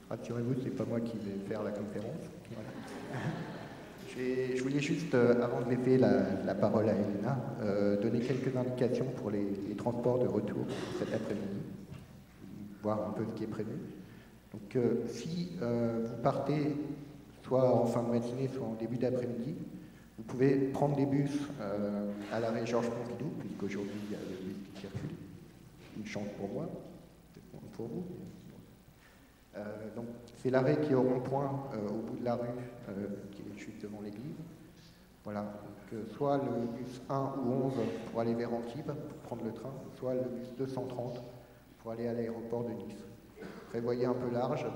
Rassurez-vous, c'est pas moi qui vais faire la conférence. Voilà. Je voulais juste, avant de laisser la parole à Elena, donner quelques indications pour les transports de retour cet après-midi, voir un peu ce qui est prévu. Donc, si vous partez soit en fin de matinée, soit en début d'après-midi, vous pouvez prendre des bus à l'arrêt Georges Pompidou, puisqu'aujourd'hui il y a le bus qui circule. Une chance pour moi, peut-être moins pour vous. Donc, c'est l'arrêt qui est au rond-point au bout de la rue, qui est juste devant l'église. Voilà, donc, soit le bus 1 ou 11 pour aller vers Antibes, pour prendre le train, soit le bus 230 pour aller à l'aéroport de Nice. Prévoyez un peu large,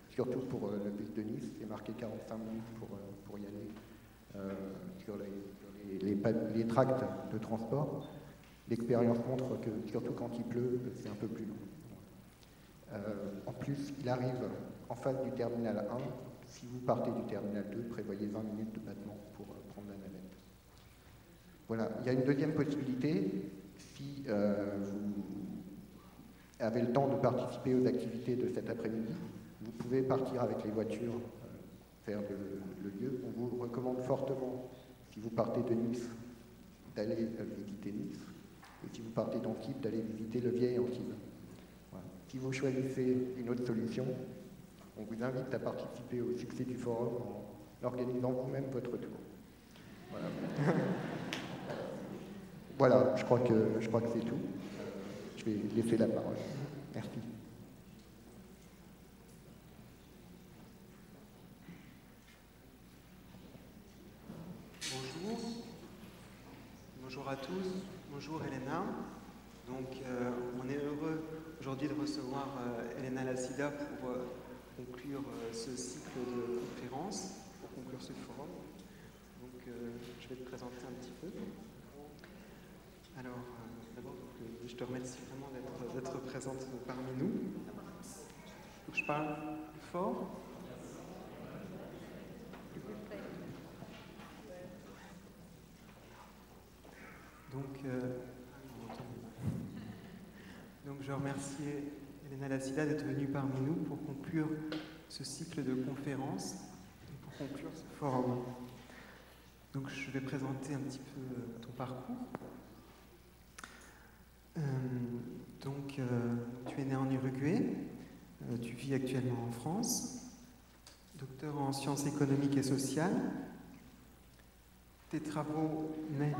surtout pour le bus de Nice, c'est marqué 45 minutes pour y aller sur les tracts de transport. L'expérience montre que, surtout quand il pleut, c'est un peu plus long. En plus, il arrive en face du terminal 1. Si vous partez du terminal 2, prévoyez 20 minutes de battement pour prendre la navette. Voilà. Il y a une deuxième possibilité. Si vous avez le temps de participer aux activités de cet après-midi, vous pouvez partir avec les voitures vers le lieu. On vous recommande fortement, si vous partez de Nice, d'aller visiter Nice. Et si vous partez d'Antibes, d'aller visiter le vieil Antibes. Voilà. Si vous choisissez une autre solution, on vous invite à participer au succès du forum en organisant vous-même votre tour. Voilà, voilà, je crois que c'est tout. Je vais laisser la parole. Merci. Bonjour. Bonjour à tous. Bonjour Elena. Donc, on est heureux aujourd'hui de recevoir Elena Lassida pour conclure ce cycle de conférences, pour conclure ce forum. Donc, je vais te présenter un petit peu. Alors, d'abord, je te remercie vraiment d'être présente parmi nous. Faut que je parle fort. Donc, je remercie Elena Lassida d'être venue parmi nous pour conclure ce cycle de conférences et pour conclure ce forum. Donc, je vais présenter un petit peu ton parcours. Tu es né en Uruguay, tu vis actuellement en France, docteur en sciences économiques et sociales. Tes travaux mêlent...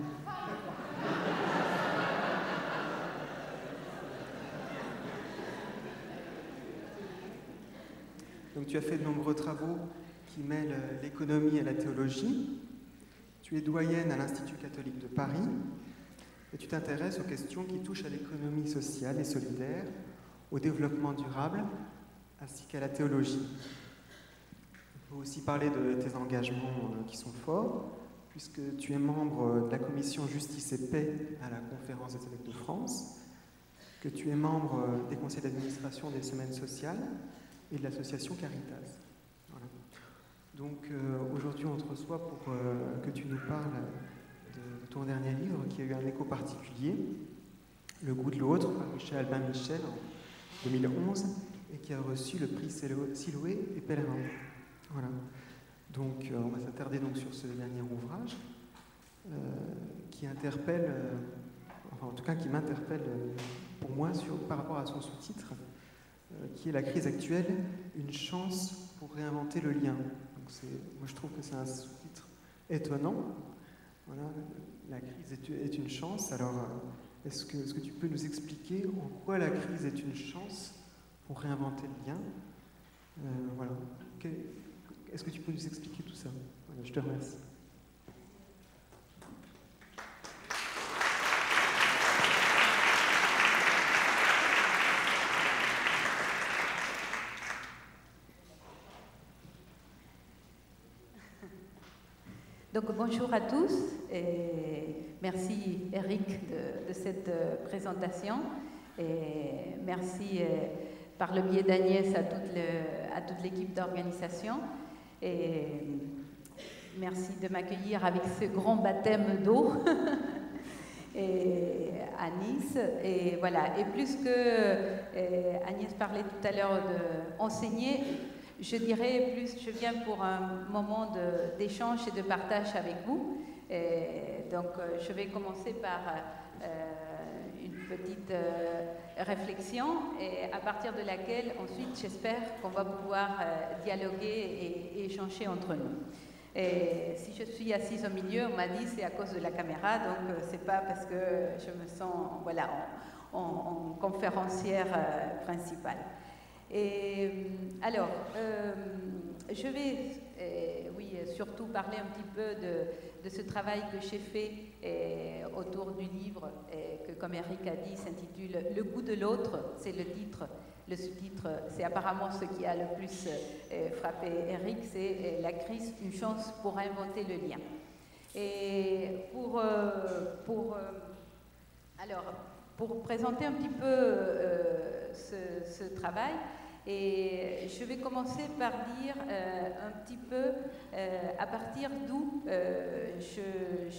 Donc tu as fait de nombreux travaux qui mêlent l'économie et la théologie. Tu es doyenne à l'Institut catholique de Paris et tu t'intéresses aux questions qui touchent à l'économie sociale et solidaire, au développement durable, ainsi qu'à la théologie. On peut aussi parler de tes engagements qui sont forts, puisque tu es membre de la commission Justice et Paix à la Conférence des évêques de France, que tu es membre des conseils d'administration des semaines sociales et de l'association Caritas. Voilà. Donc aujourd'hui on te reçoit pour que tu nous parles de ton dernier livre qui a eu un écho particulier, Le goût de l'autre, par Michel-Albin Michel en 2011, et qui a reçu le prix Siloé et Pèlerin. Voilà. Donc on va s'attarder donc sur ce dernier ouvrage qui interpelle, enfin en tout cas qui m'interpelle pour moi par rapport à son sous-titre, qui est la crise actuelle, une chance pour réinventer le lien. Donc moi je trouve que c'est un sous-titre étonnant. Voilà, la crise est une chance. Alors, est-ce que tu peux nous expliquer en quoi la crise est une chance pour réinventer le lien? Voilà. Est-ce que tu peux nous expliquer tout ça? Voilà, je te remercie. Donc bonjour à tous et merci Eric de cette présentation et merci par le biais d'Agnès à toute l'équipe d'organisation et merci de m'accueillir avec ce grand baptême d'eau à Nice. Et voilà. Et plus que Agnès parlait tout à l'heure d'enseigner, je dirais plus, je viens pour un moment d'échange et de partage avec vous. Donc, je vais commencer par une petite réflexion, et à partir de laquelle, ensuite, j'espère qu'on va pouvoir dialoguer et échanger entre nous. Et si je suis assise au milieu, on m'a dit c'est à cause de la caméra, donc c'est pas parce que je me sens voilà, en conférencière principale. Et alors, je vais oui, surtout parler un petit peu de ce travail que j'ai fait autour du livre que, comme Eric a dit, s'intitule « Le goût de l'autre ». C'est le titre. Le sous-titre, c'est apparemment ce qui a le plus frappé Eric, c'est « La crise, une chance pour inventer le lien ». Et pour présenter un petit peu ce travail, et je vais commencer par dire un petit peu à partir d'où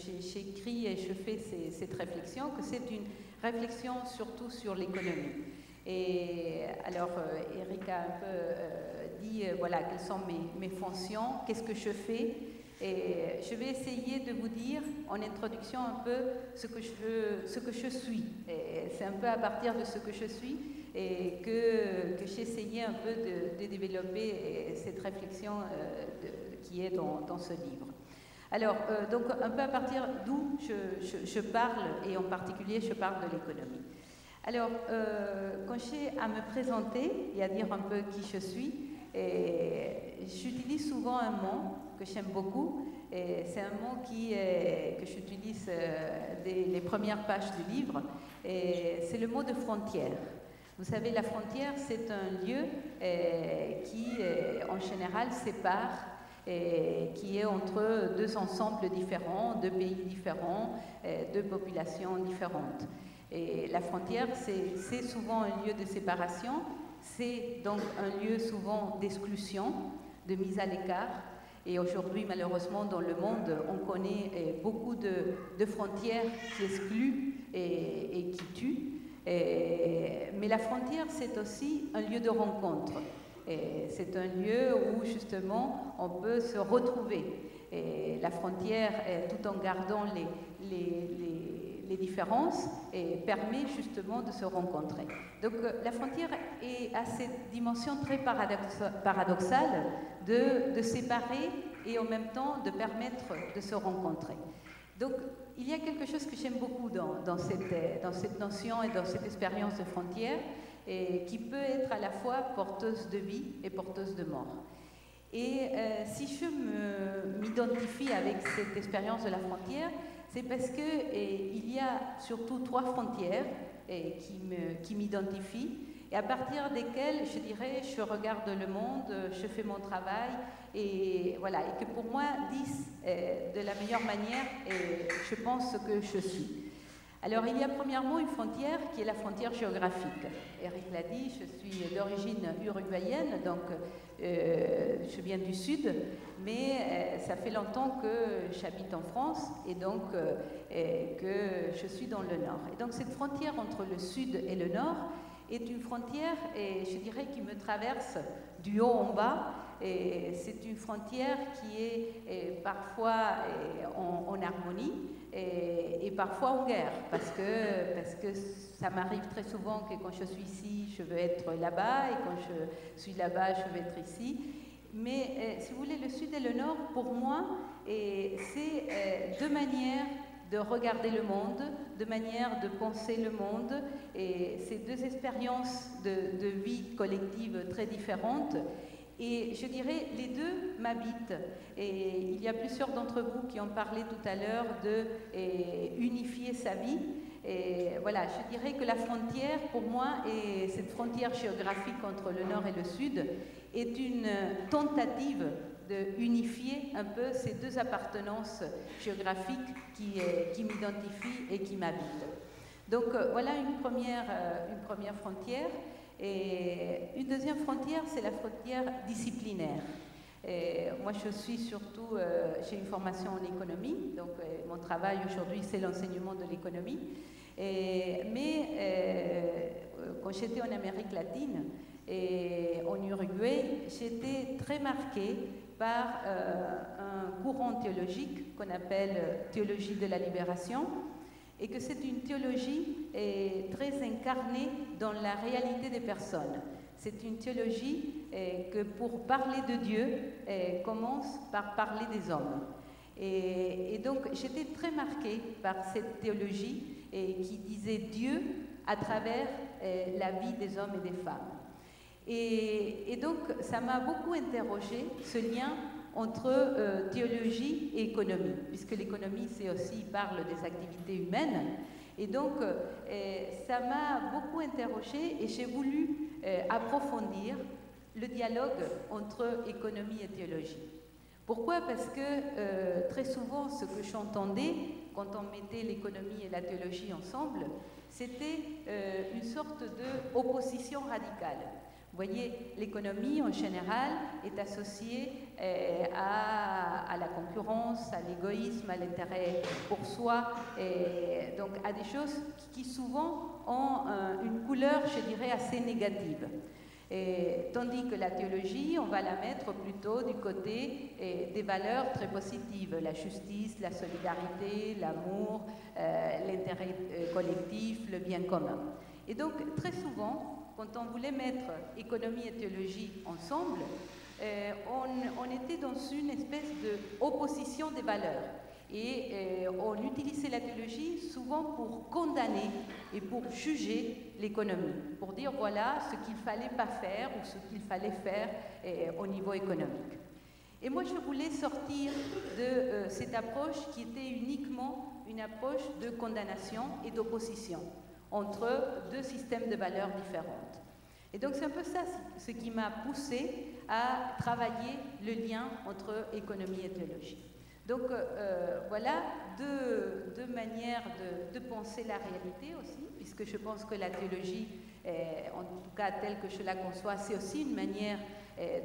j'écris et je fais cette réflexion, que c'est une réflexion surtout sur l'économie. Et alors, Eric a un peu dit, voilà, quelles sont mes fonctions, qu'est-ce que je fais. Et je vais essayer de vous dire, en introduction, un peu ce que je suis. C'est un peu à partir de ce que je suis et que j'ai essayé un peu de développer cette réflexion qui est dans ce livre. Alors, donc, un peu à partir d'où je parle, et en particulier, je parle de l'économie. Alors, quand j'ai à me présenter et à dire un peu qui je suis, j'utilise souvent un mot que j'aime beaucoup, et c'est un mot que j'utilise dès les premières pages du livre, et c'est le mot de frontière. Vous savez, la frontière, c'est un lieu qui, en général, sépare, qui est entre deux ensembles différents, deux pays différents, deux populations différentes. Et la frontière, c'est souvent un lieu de séparation, c'est donc un lieu souvent d'exclusion, de mise à l'écart. Et aujourd'hui, malheureusement, dans le monde, on connaît beaucoup de frontières qui excluent et qui tuent. Mais la frontière, c'est aussi un lieu de rencontre. C'est un lieu où, justement, on peut se retrouver. Et la frontière, tout en gardant les différences, permet justement de se rencontrer. Donc la frontière a cette dimension très paradoxale de séparer et en même temps de permettre de se rencontrer. Donc il y a quelque chose que j'aime beaucoup dans cette notion et dans cette expérience de frontière, et qui peut être à la fois porteuse de vie et porteuse de mort. Et si je m'identifie avec cette expérience de la frontière, c'est parce qu'il y a surtout trois frontières qui m'identifient, et à partir desquelles, je dirais, je regarde le monde, je fais mon travail, et voilà, et que pour moi disent de la meilleure manière, je pense, ce que je suis. Alors, il y a premièrement une frontière qui est la frontière géographique. Eric l'a dit, je suis d'origine uruguayenne, donc je viens du sud, mais ça fait longtemps que j'habite en France et donc que je suis dans le nord. Et donc, cette frontière entre le sud et le nord est une frontière, je dirais, qui me traverse du haut en bas. C'est une frontière qui est parfois en harmonie et parfois en guerre, parce que ça m'arrive très souvent que quand je suis ici, je veux être là-bas, et quand je suis là-bas, je veux être ici. Mais si vous voulez, le sud et le nord, pour moi, c'est deux manières de regarder le monde, de manière de penser le monde, et c'est deux expériences de vie collective très différentes. Et je dirais, les deux m'habitent. Et il y a plusieurs d'entre vous qui ont parlé tout à l'heure de unifier sa vie. Et voilà, je dirais que la frontière, pour moi, et cette frontière géographique entre le nord et le sud, est une tentative de unifier un peu ces deux appartenances géographiques qui m'identifient et qui m'habitent. Donc voilà une première frontière. Et une deuxième frontière, c'est la frontière disciplinaire. Moi, je suis surtout, j'ai une formation en économie, donc mon travail aujourd'hui, c'est l'enseignement de l'économie. Mais quand j'étais en Amérique latine et en Uruguay, j'étais très marquée par un courant théologique qu'on appelle théologie de la libération, et que c'est une théologie très incarnée dans la réalité des personnes. C'est une théologie que pour parler de Dieu, commence par parler des hommes. Et donc j'étais très marquée par cette théologie qui disait Dieu à travers la vie des hommes et des femmes. Et donc ça m'a beaucoup interrogée, ce lien entre théologie et économie, puisque l'économie, c'est aussi, parle des activités humaines. Et donc, ça m'a beaucoup interrogée et j'ai voulu approfondir le dialogue entre économie et théologie. Pourquoi? Parce que très souvent, ce que j'entendais quand on mettait l'économie et la théologie ensemble, c'était une sorte d'opposition radicale. Vous voyez, l'économie en général est associée à la concurrence, à l'égoïsme, à l'intérêt pour soi, et donc à des choses qui souvent ont une couleur, je dirais, assez négative. Tandis que la théologie, on va la mettre plutôt du côté des valeurs très positives, la justice, la solidarité, l'amour, l'intérêt collectif, le bien commun. Et donc, très souvent, quand on voulait mettre économie et théologie ensemble, on était dans une espèce d'opposition des valeurs. Et on utilisait la théologie souvent pour condamner et pour juger l'économie, pour dire voilà ce qu'il ne fallait pas faire ou ce qu'il fallait faire au niveau économique. Et moi, je voulais sortir de cette approche qui était uniquement une approche de condamnation et d'opposition entre deux systèmes de valeurs différentes. Et donc c'est un peu ça ce qui m'a poussée à travailler le lien entre économie et théologie. Donc voilà deux manières de penser la réalité aussi, puisque je pense que la théologie, en tout cas telle que je la conçois, c'est aussi une manière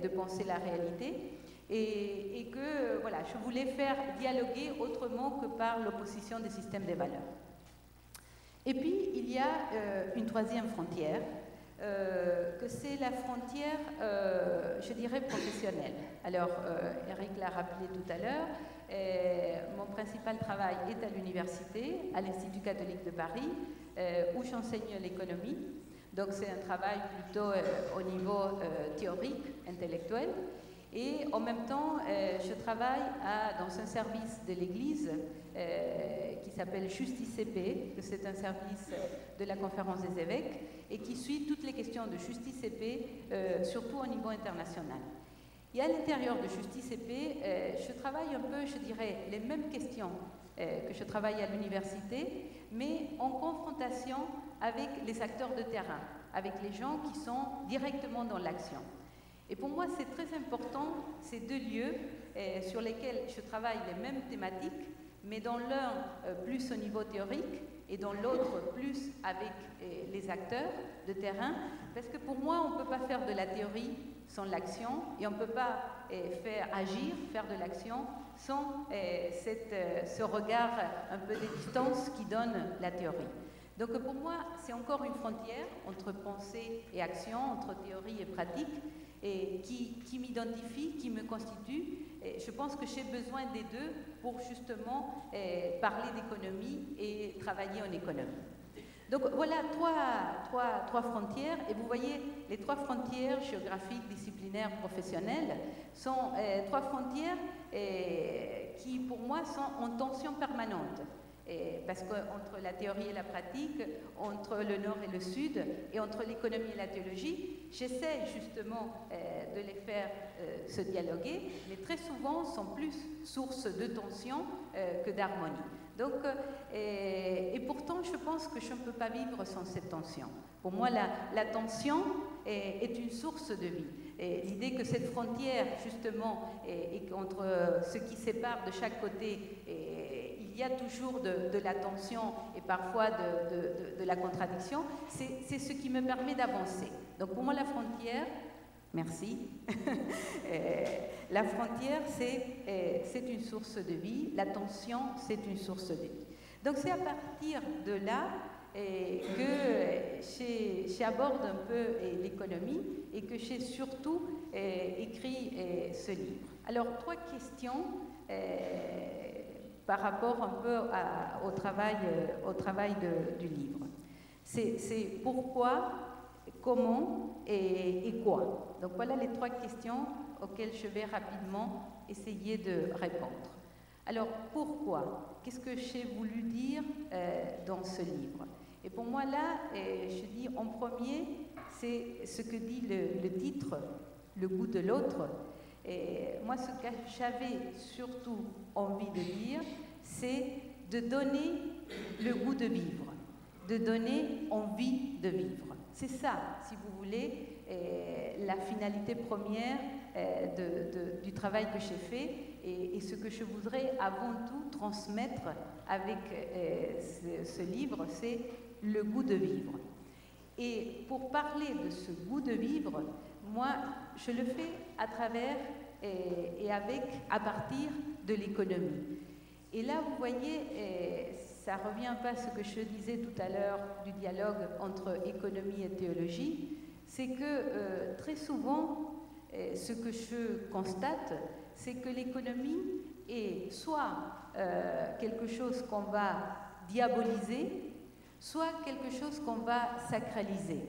de penser la réalité. Et que voilà, je voulais faire dialoguer autrement que par l'opposition des systèmes des valeurs. Et puis, il y a une troisième frontière, que c'est la frontière, je dirais, professionnelle. Alors, Eric l'a rappelé tout à l'heure, mon principal travail est à l'université, à l'Institut catholique de Paris, où j'enseigne l'économie. Donc, c'est un travail plutôt au niveau théorique, intellectuel. Et en même temps, je travaille dans un service de l'Église qui s'appelle Justice Épée, que c'est un service de la Conférence des évêques et qui suit toutes les questions de Justice Épée, surtout au niveau international. Et à l'intérieur de Justice Épée, je travaille un peu, je dirais, les mêmes questions que je travaille à l'université, mais en confrontation avec les acteurs de terrain, avec les gens qui sont directement dans l'action. Et pour moi, c'est très important, ces deux lieux sur lesquels je travaille les mêmes thématiques, mais dans l'un plus au niveau théorique et dans l'autre plus avec les acteurs de terrain, parce que pour moi, on ne peut pas faire de la théorie sans l'action et on ne peut pas faire de l'action sans ce regard un peu de distance qui donne la théorie. Donc pour moi, c'est encore une frontière entre pensée et action, entre théorie et pratique, et qui m'identifie, qui me constitue. Et je pense que j'ai besoin des deux pour justement parler d'économie et travailler en économie. Donc voilà trois frontières, et vous voyez, les trois frontières géographiques, disciplinaires, professionnelles sont trois frontières qui pour moi sont en tension permanente. Parce qu'entre la théorie et la pratique, entre le nord et le sud, et entre l'économie et la théologie, j'essaie justement de les faire se dialoguer, mais très souvent sont plus source de tension que d'harmonie. Donc, et pourtant, je pense que je ne peux pas vivre sans cette tension. Pour moi, la tension est une source de vie. L'idée que cette frontière, justement, entre ce qui sépare de chaque côté, il y a toujours de la tension et parfois de la contradiction, c'est ce qui me permet d'avancer. Donc pour moi, la frontière, Merci. La frontière, c'est une source de vie. La tension, c'est une source de vie. Donc c'est à partir de là que j'aborde un peu l'économie et que j'ai surtout écrit ce livre. Alors, 3 questions par rapport un peu au travail du livre. C'est pourquoi, comment et quoi. Donc voilà les 3 questions auxquelles je vais rapidement essayer de répondre. Alors, pourquoi? Qu'est-ce que j'ai voulu dire dans ce livre? Et pour moi, là, je dis en premier, c'est ce que dit le titre, le goût de l'autre. Et moi, ce que j'avais surtout envie de dire, c'est de donner le goût de vivre, de donner envie de vivre. C'est ça, si vous voulez, la finalité première du travail que j'ai fait et ce que je voudrais avant tout transmettre avec ce livre, c'est le goût de vivre. Et pour parler de ce goût de vivre, moi, je le fais à travers à partir de l'économie. Et là, vous voyez, ça revient un peu à ce que je disais tout à l'heure du dialogue entre économie et théologie, c'est que très souvent, ce que je constate, c'est que l'économie est soit quelque chose qu'on va diaboliser, soit quelque chose qu'on va sacraliser.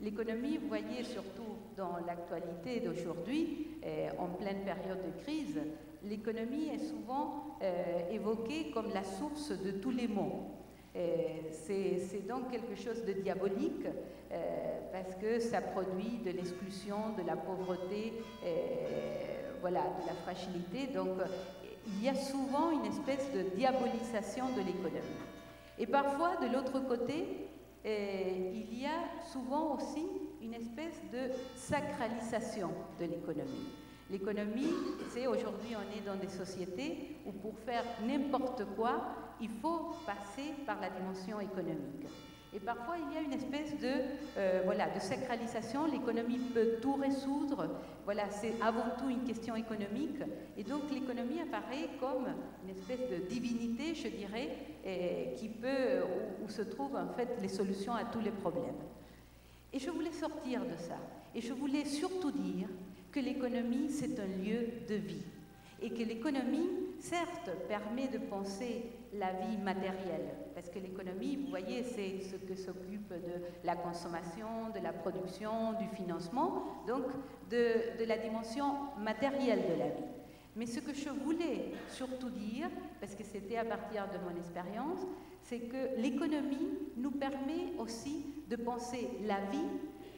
L'économie, vous voyez, surtout dans l'actualité d'aujourd'hui, en pleine période de crise, l'économie est souvent évoquée comme la source de tous les maux. C'est donc quelque chose de diabolique parce que ça produit de l'exclusion, de la pauvreté, voilà, de la fragilité. Donc, il y a souvent une espèce de diabolisation de l'économie. Et parfois, de l'autre côté, il y a souvent aussi une espèce de sacralisation de l'économie. L'économie, c'est aujourd'hui, on est dans des sociétés où pour faire n'importe quoi, il faut passer par la dimension économique. Et parfois, il y a une espèce de sacralisation. L'économie peut tout résoudre. Voilà, c'est avant tout une question économique. Et donc, l'économie apparaît comme une espèce de divinité, je dirais, où se trouvent en fait les solutions à tous les problèmes. Et je voulais sortir de ça. Et je voulais surtout dire que l'économie, c'est un lieu de vie. Et que l'économie, certes, permet de penser la vie matérielle, parce que l'économie, vous voyez, c'est ce que s'occupe de la consommation, de la production, du financement, donc de la dimension matérielle de la vie. Mais ce que je voulais surtout dire, parce que c'était à partir de mon expérience, c'est que l'économie nous permet aussi de penser la vie,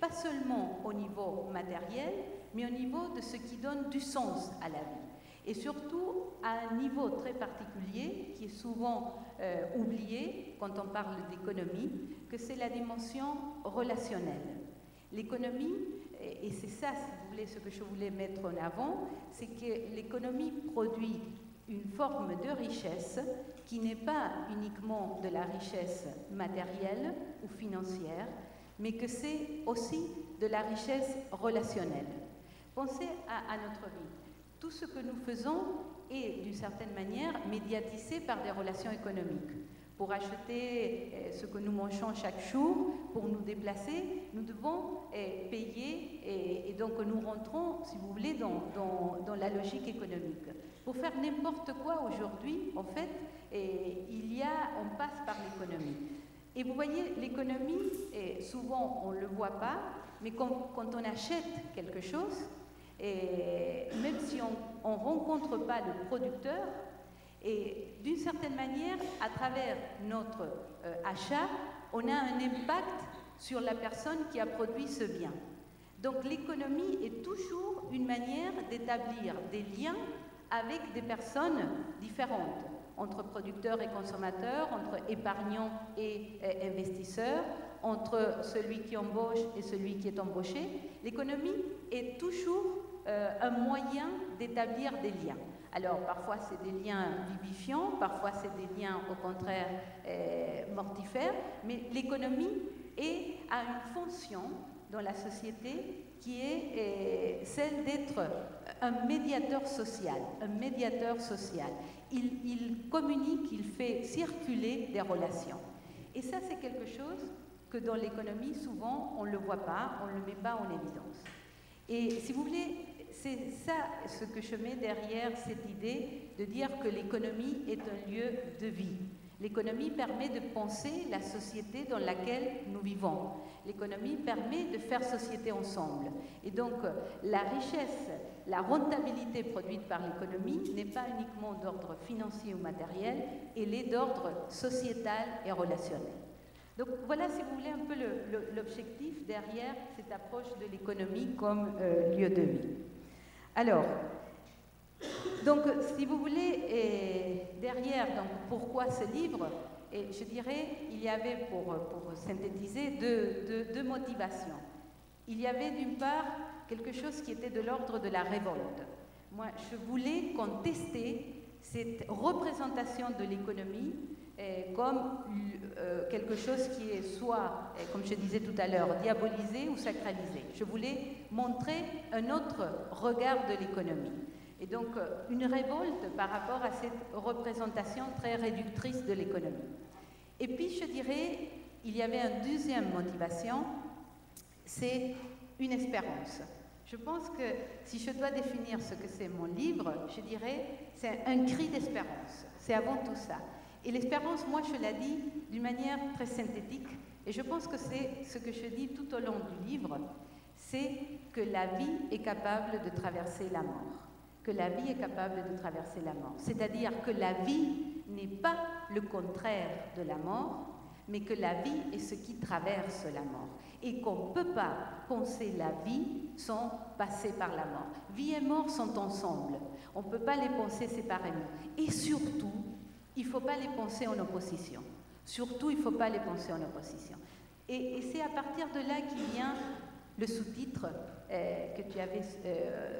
pas seulement au niveau matériel, mais au niveau de ce qui donne du sens à la vie. Et surtout à un niveau très particulier, qui est souvent oublié quand on parle d'économie, que c'est la dimension relationnelle. L'économie, et c'est ça, si vous voulez, ce que je voulais mettre en avant, c'est que l'économie produit une forme de richesse qui n'est pas uniquement de la richesse matérielle ou financière, mais que c'est aussi de la richesse relationnelle. Pensez à notre vie. Tout ce que nous faisons est, d'une certaine manière, médiatisé par des relations économiques. Pour acheter ce que nous mangeons chaque jour, pour nous déplacer, nous devons payer et donc nous rentrons, si vous voulez, dans la logique économique. Pour faire n'importe quoi aujourd'hui, en fait, on passe par l'économie. Et vous voyez, l'économie, souvent on ne le voit pas, mais quand on achète quelque chose, et même si on ne rencontre pas le producteur, et d'une certaine manière, à travers notre achat, on a un impact sur la personne qui a produit ce bien. Donc l'économie est toujours une manière d'établir des liens avec des personnes différentes, entre producteurs et consommateurs, entre épargnants et investisseurs, entre celui qui embauche et celui qui est embauché. L'économie est toujours un moyen d'établir des liens. Alors, parfois, c'est des liens vivifiants, parfois, c'est des liens, au contraire, mortifères, mais l'économie a une fonction dans la société qui est celle d'être un médiateur social. Un médiateur social. Il communique, il fait circuler des relations. Et ça, c'est quelque chose que dans l'économie, souvent, on ne le voit pas, on ne le met pas en évidence. Et si vous voulez, c'est ça ce que je mets derrière cette idée de dire que l'économie est un lieu de vie. L'économie permet de penser la société dans laquelle nous vivons. L'économie permet de faire société ensemble. Et donc, la richesse, la rentabilité produite par l'économie n'est pas uniquement d'ordre financier ou matériel, elle est d'ordre sociétal et relationnel. Donc voilà, si vous voulez, un peu l'objectif derrière cette approche de l'économie comme lieu de vie. Alors, donc, si vous voulez, derrière, donc, pourquoi ce livre, et je dirais, il y avait, pour synthétiser, deux motivations. Il y avait d'une part quelque chose qui était de l'ordre de la révolte. Moi, je voulais contester cette représentation de l'économie comme quelque chose qui est soit, comme je disais tout à l'heure, diabolisé ou sacralisé. Je voulais montrer un autre regard de l'économie. Et donc, une révolte par rapport à cette représentation très réductrice de l'économie. Et puis, je dirais, il y avait une deuxième motivation, c'est une espérance. Je pense que si je dois définir ce que c'est mon livre, je dirais, c'est un cri d'espérance. C'est avant tout ça. Et l'espérance, moi, je la dis d'une manière très synthétique, et je pense que c'est ce que je dis tout au long du livre, c'est que la vie est capable de traverser la mort. Que la vie est capable de traverser la mort. C'est-à-dire que la vie n'est pas le contraire de la mort, mais que la vie est ce qui traverse la mort. Et qu'on ne peut pas penser la vie sans passer par la mort. Vie et mort sont ensemble. On ne peut pas les penser séparément. Et surtout, il ne faut pas les penser en opposition. Surtout, il ne faut pas les penser en opposition. Et c'est à partir de là qu'il vient le sous-titre que tu avais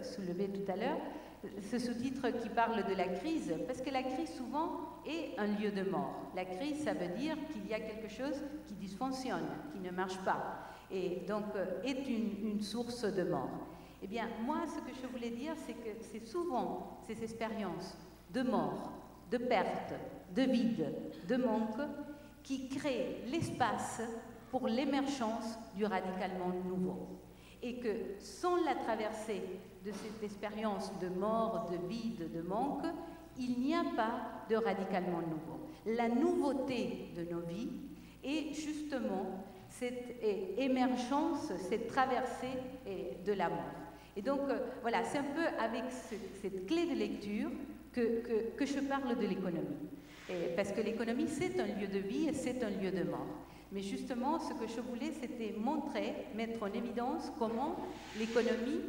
soulevé tout à l'heure, ce sous-titre qui parle de la crise, parce que la crise souvent est un lieu de mort. La crise, ça veut dire qu'il y a quelque chose qui dysfonctionne, qui ne marche pas, et donc est une source de mort. Eh bien, moi, ce que je voulais dire, c'est que c'est souvent ces expériences de mort, de perte, de vide, de manque, qui créent l'espace pour l'émergence du radicalement nouveau. Et que sans la traversée de cette expérience de mort, de vide, de manque, il n'y a pas de radicalement nouveau. La nouveauté de nos vies est justement cette émergence, cette traversée de la mort. Et donc, voilà, c'est un peu avec cette clé de lecture que je parle de l'économie. Parce que l'économie, c'est un lieu de vie et c'est un lieu de mort. Mais justement, ce que je voulais, c'était montrer, mettre en évidence comment l'économie,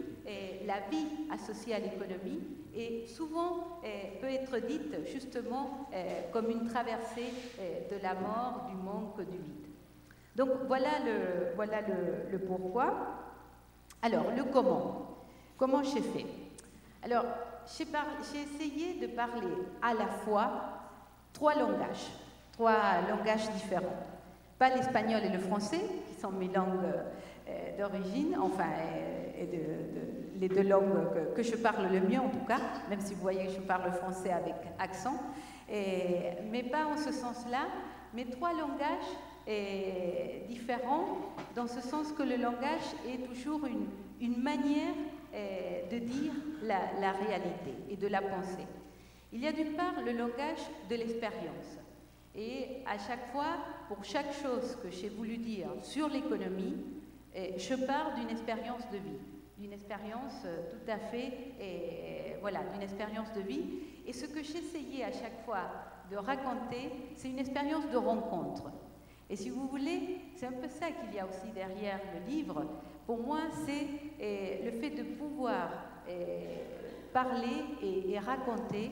la vie associée à l'économie, est souvent peut être dite justement comme une traversée de la mort, du manque, du vide. Donc voilà le pourquoi. Alors, le comment. Comment j'ai fait? Alors, j'ai essayé de parler à la fois trois langages différents. Pas l'espagnol et le français, qui sont mes langues d'origine, enfin, les deux langues que je parle le mieux en tout cas, même si vous voyez que je parle français avec accent, mais pas en ce sens-là, mais trois langages différents, dans ce sens que le langage est toujours une manière de dire la réalité et de la penser. Il y a d'une part le langage de l'expérience. Et à chaque fois, pour chaque chose que j'ai voulu dire sur l'économie, je pars d'une expérience de vie, d'une expérience tout à fait, voilà, d'une expérience de vie. Et ce que j'essayais à chaque fois de raconter, c'est une expérience de rencontre. Et si vous voulez, c'est un peu ça qu'il y a aussi derrière le livre. Pour moi, c'est le fait de pouvoir parler et raconter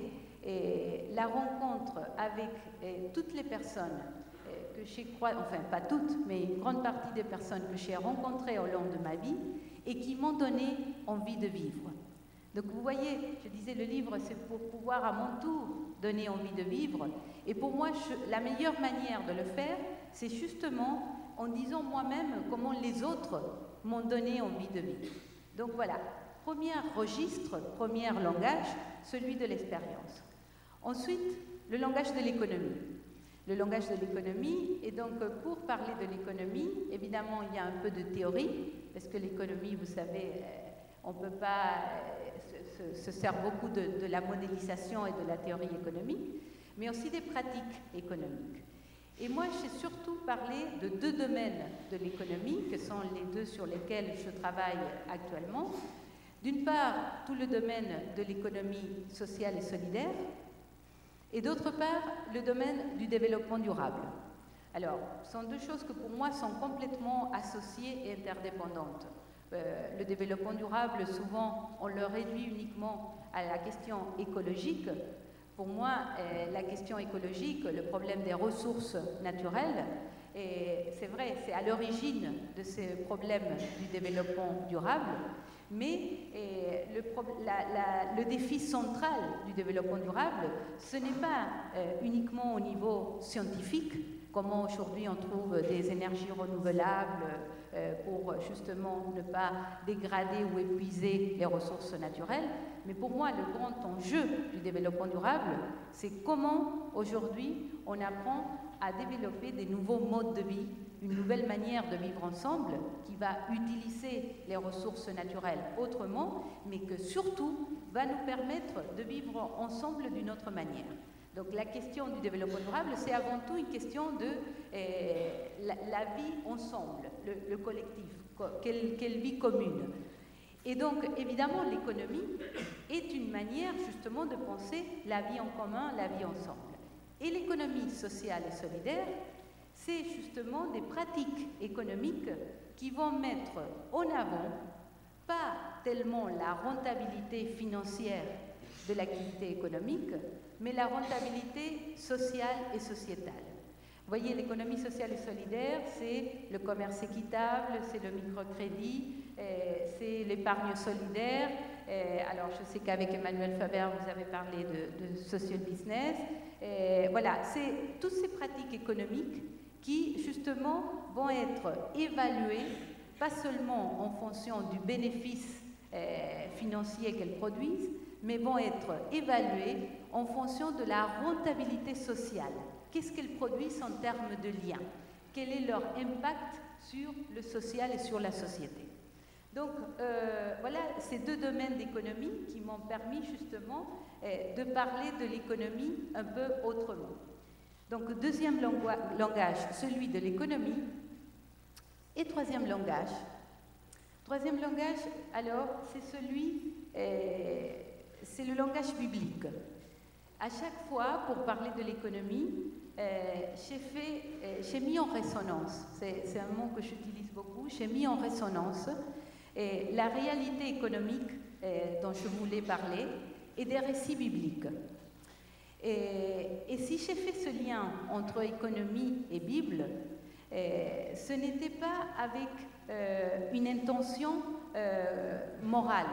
la rencontre avec toutes les personnes que j'ai croisées, enfin pas toutes, mais une grande partie des personnes que j'ai rencontrées au long de ma vie et qui m'ont donné envie de vivre. Donc vous voyez, je disais, le livre, c'est pour pouvoir à mon tour donner envie de vivre. Et pour moi, la meilleure manière de le faire, c'est justement en disant moi-même comment les autres m'ont donné envie de vivre. Donc voilà, premier registre, premier langage, celui de l'expérience. Ensuite, le langage de l'économie. Le langage de l'économie, et donc pour parler de l'économie, évidemment il y a un peu de théorie, parce que l'économie, vous savez, on ne peut pas, se sert beaucoup de la modélisation et de la théorie économique, mais aussi des pratiques économiques. Et moi, j'ai surtout parlé de deux domaines de l'économie, que sont les deux sur lesquels je travaille actuellement. D'une part, tout le domaine de l'économie sociale et solidaire, et d'autre part, le domaine du développement durable. Alors, ce sont deux choses que pour moi sont complètement associées et interdépendantes. Le développement durable, souvent, on le réduit uniquement à la question écologique. Pour moi, la question écologique, le problème des ressources naturelles, et c'est vrai, c'est à l'origine de ces problèmes du développement durable, mais le défi central du développement durable, ce n'est pas uniquement au niveau scientifique, comment aujourd'hui on trouve des énergies renouvelables pour justement ne pas dégrader ou épuiser les ressources naturelles, mais pour moi le grand enjeu du développement durable, c'est comment aujourd'hui on apprend à développer des nouveaux modes de vie, une nouvelle manière de vivre ensemble qui va utiliser les ressources naturelles autrement, mais que surtout va nous permettre de vivre ensemble d'une autre manière. Donc la question du développement durable, c'est avant tout une question de la vie ensemble, le collectif, quelle vie commune. Et donc évidemment l'économie est une manière justement de penser la vie en commun, la vie ensemble. Et l'économie sociale et solidaire, c'est justement des pratiques économiques qui vont mettre en avant pas tellement la rentabilité financière de l'activité économique, mais la rentabilité sociale et sociétale. Vous voyez, l'économie sociale et solidaire, c'est le commerce équitable, c'est le microcrédit, c'est l'épargne solidaire. Alors, je sais qu'avec Emmanuel Faber, vous avez parlé de social business. Voilà, c'est toutes ces pratiques économiques qui, justement, vont être évaluées, pas seulement en fonction du bénéfice financier qu'elles produisent, mais vont être évaluées en fonction de la rentabilité sociale. Qu'est-ce qu'elles produisent en termes de liens? Quel est leur impact sur le social et sur la société? Donc, voilà ces deux domaines d'économie qui m'ont permis justement de parler de l'économie un peu autrement. Donc, deuxième langage, celui de l'économie. Et troisième langage. Troisième langage, alors, c'est celui, c'est le langage biblique. À chaque fois, pour parler de l'économie, j'ai mis en résonance, c'est un mot que j'utilise beaucoup, j'ai mis en résonance la réalité économique dont je voulais parler et des récits bibliques. Et si j'ai fait ce lien entre économie et Bible, ce n'était pas avec une intention morale.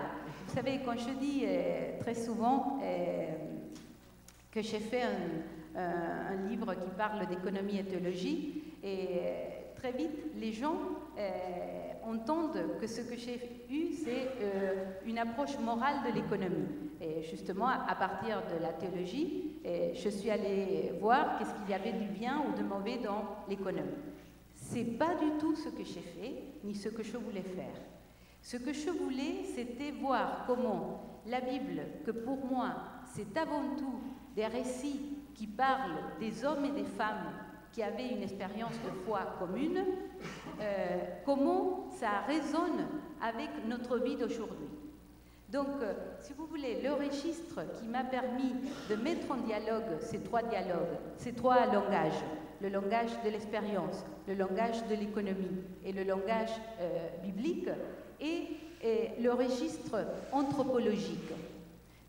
Vous savez, quand je dis très souvent que j'ai fait un livre qui parle d'économie et théologie, et très vite, les gens entendent que ce que j'ai eu, c'est une approche morale de l'économie. Et justement, à partir de la théologie, je suis allée voir qu'est-ce qu'il y avait du bien ou de mauvais dans l'économie. C'est pas du tout ce que j'ai fait, ni ce que je voulais faire. Ce que je voulais, c'était voir comment la Bible, que pour moi, c'est avant tout des récits qui parlent des hommes et des femmes qui avaient une expérience de foi commune, comment ça résonne avec notre vie d'aujourd'hui. Donc, si vous voulez, le registre qui m'a permis de mettre en dialogue ces trois langages, le langage de l'expérience, le langage de l'économie et le langage biblique, et le registre anthropologique.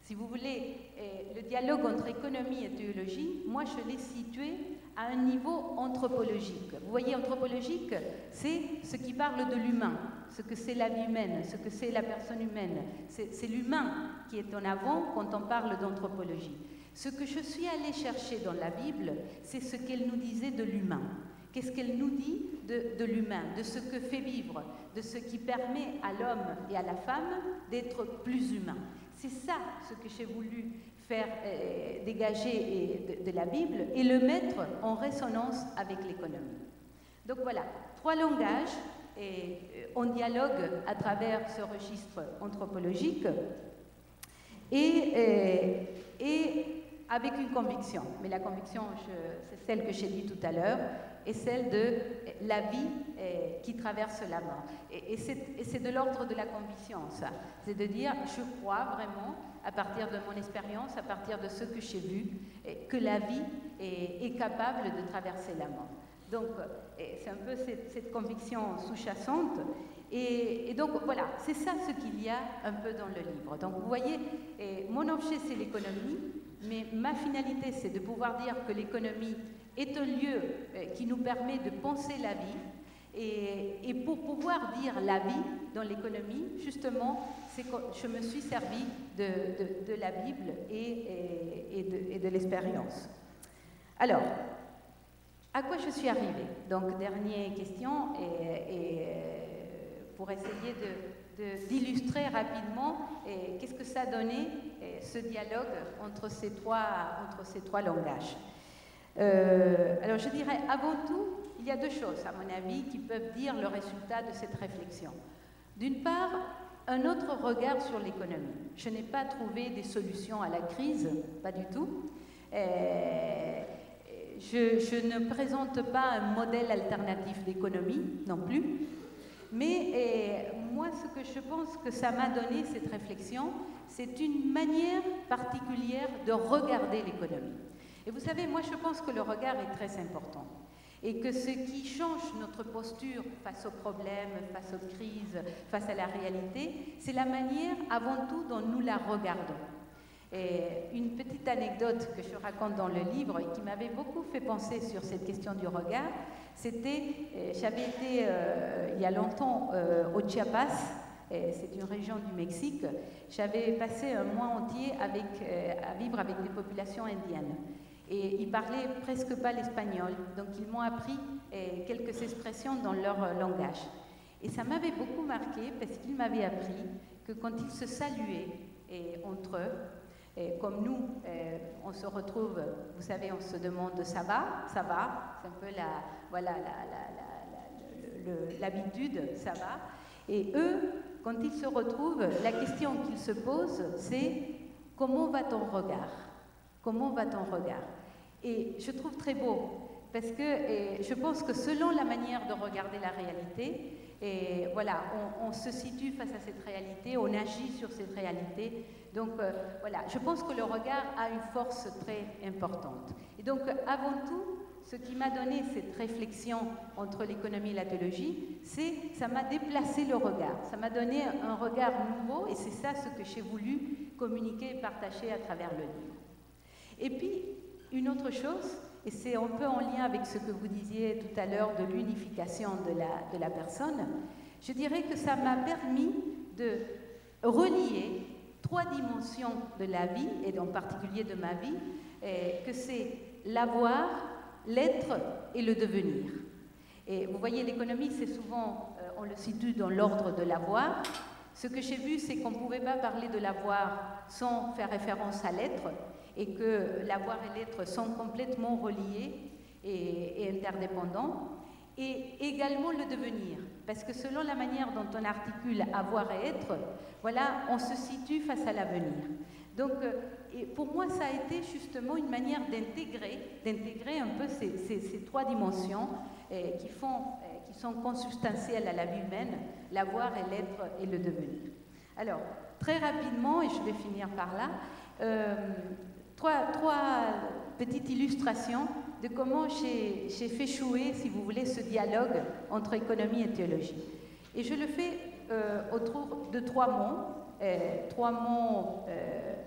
Si vous voulez, le dialogue entre économie et théologie, moi je l'ai situé à un niveau anthropologique. Vous voyez, anthropologique, c'est ce qui parle de l'humain, ce que c'est la vie humaine, ce que c'est la personne humaine. C'est l'humain qui est en avant quand on parle d'anthropologie. Ce que je suis allée chercher dans la Bible, c'est ce qu'elle nous disait de l'humain. Qu'est-ce qu'elle nous dit de l'humain, de ce que fait vivre, de ce qui permet à l'homme et à la femme d'être plus humains. C'est ça ce que j'ai voulu faire dégager de la Bible et le mettre en résonance avec l'économie. Donc voilà, 3 langages en dialogue à travers ce registre anthropologique et avec une conviction. Mais la conviction, c'est celle que j'ai dit tout à l'heure, et celle de la vie qui traverse la mort. Et c'est de l'ordre de la conviction, ça. C'est de dire, je crois vraiment, à partir de mon expérience, à partir de ce que j'ai vu, que la vie est capable de traverser la mort. Donc, c'est un peu cette conviction sous-jacente. Et donc, voilà, c'est ça ce qu'il y a un peu dans le livre. Donc, vous voyez, mon objet, c'est l'économie, mais ma finalité, c'est de pouvoir dire que l'économie est un lieu qui nous permet de penser la vie. Et pour pouvoir dire la vie dans l'économie, justement, c'est que je me suis servi de la Bible et de l'expérience. Alors, à quoi je suis arrivée? Donc, dernière question, pour essayer d'illustrer rapidement qu'est-ce que ça a donné, ce dialogue entre ces trois langages. Alors, je dirais, avant tout, il y a 2 choses, à mon avis, qui peuvent dire le résultat de cette réflexion. D'une part, un autre regard sur l'économie. Je n'ai pas trouvé des solutions à la crise, pas du tout. Je ne présente pas un modèle alternatif d'économie non plus, mais moi ce que je pense que ça m'a donné cette réflexion, c'est une manière particulière de regarder l'économie. Et vous savez, moi je pense que le regard est très important et que ce qui change notre posture face aux problèmes, face aux crises, face à la réalité, c'est la manière avant tout dont nous la regardons. Et une petite anecdote que je raconte dans le livre et qui m'avait beaucoup fait penser sur cette question du regard, c'était, j'avais été il y a longtemps au Chiapas, c'est une région du Mexique, j'avais passé un mois entier à vivre avec des populations indiennes. Et ils parlaient presque pas l'espagnol, donc ils m'ont appris quelques expressions dans leur langage. Et ça m'avait beaucoup marqué parce qu'ils m'avaient appris que quand ils se saluaient entre eux, et comme nous, on se retrouve, vous savez, on se demande ça va, c'est un peu l'habitude, ça va. Et eux, quand ils se retrouvent, la question qu'ils se posent, c'est comment va ton regard? Comment va ton regard? Et je trouve très beau, parce que je pense que selon la manière de regarder la réalité, et voilà, on se situe face à cette réalité, on agit sur cette réalité. Donc voilà, je pense que le regard a une force très importante. Et donc avant tout, ce qui m'a donné cette réflexion entre l'économie et la théologie, c'est ça m'a déplacé le regard. Ça m'a donné un regard nouveau et c'est ça ce que j'ai voulu communiquer et partager à travers le livre. Et puis, une autre chose, et c'est un peu en lien avec ce que vous disiez tout à l'heure de l'unification de la personne, je dirais que ça m'a permis de relier 3 dimensions de la vie, et en particulier de ma vie, que c'est l'avoir, l'être et le devenir. Et vous voyez, l'économie, c'est souvent, on le situe dans l'ordre de l'avoir. Ce que j'ai vu, c'est qu'on ne pouvait pas parler de l'avoir sans faire référence à l'être, et que l'avoir et l'être sont complètement reliés et interdépendants, et également le devenir, parce que selon la manière dont on articule avoir et être, voilà, on se situe face à l'avenir. Donc, pour moi, ça a été justement une manière d'intégrer un peu ces 3 dimensions qui sont consubstantielles à la vie humaine, l'avoir et l'être et le devenir. Alors, très rapidement, et je vais finir par là, 3 petites illustrations de comment j'ai fait échouer, si vous voulez, ce dialogue entre économie et théologie. Et je le fais autour de 3 mots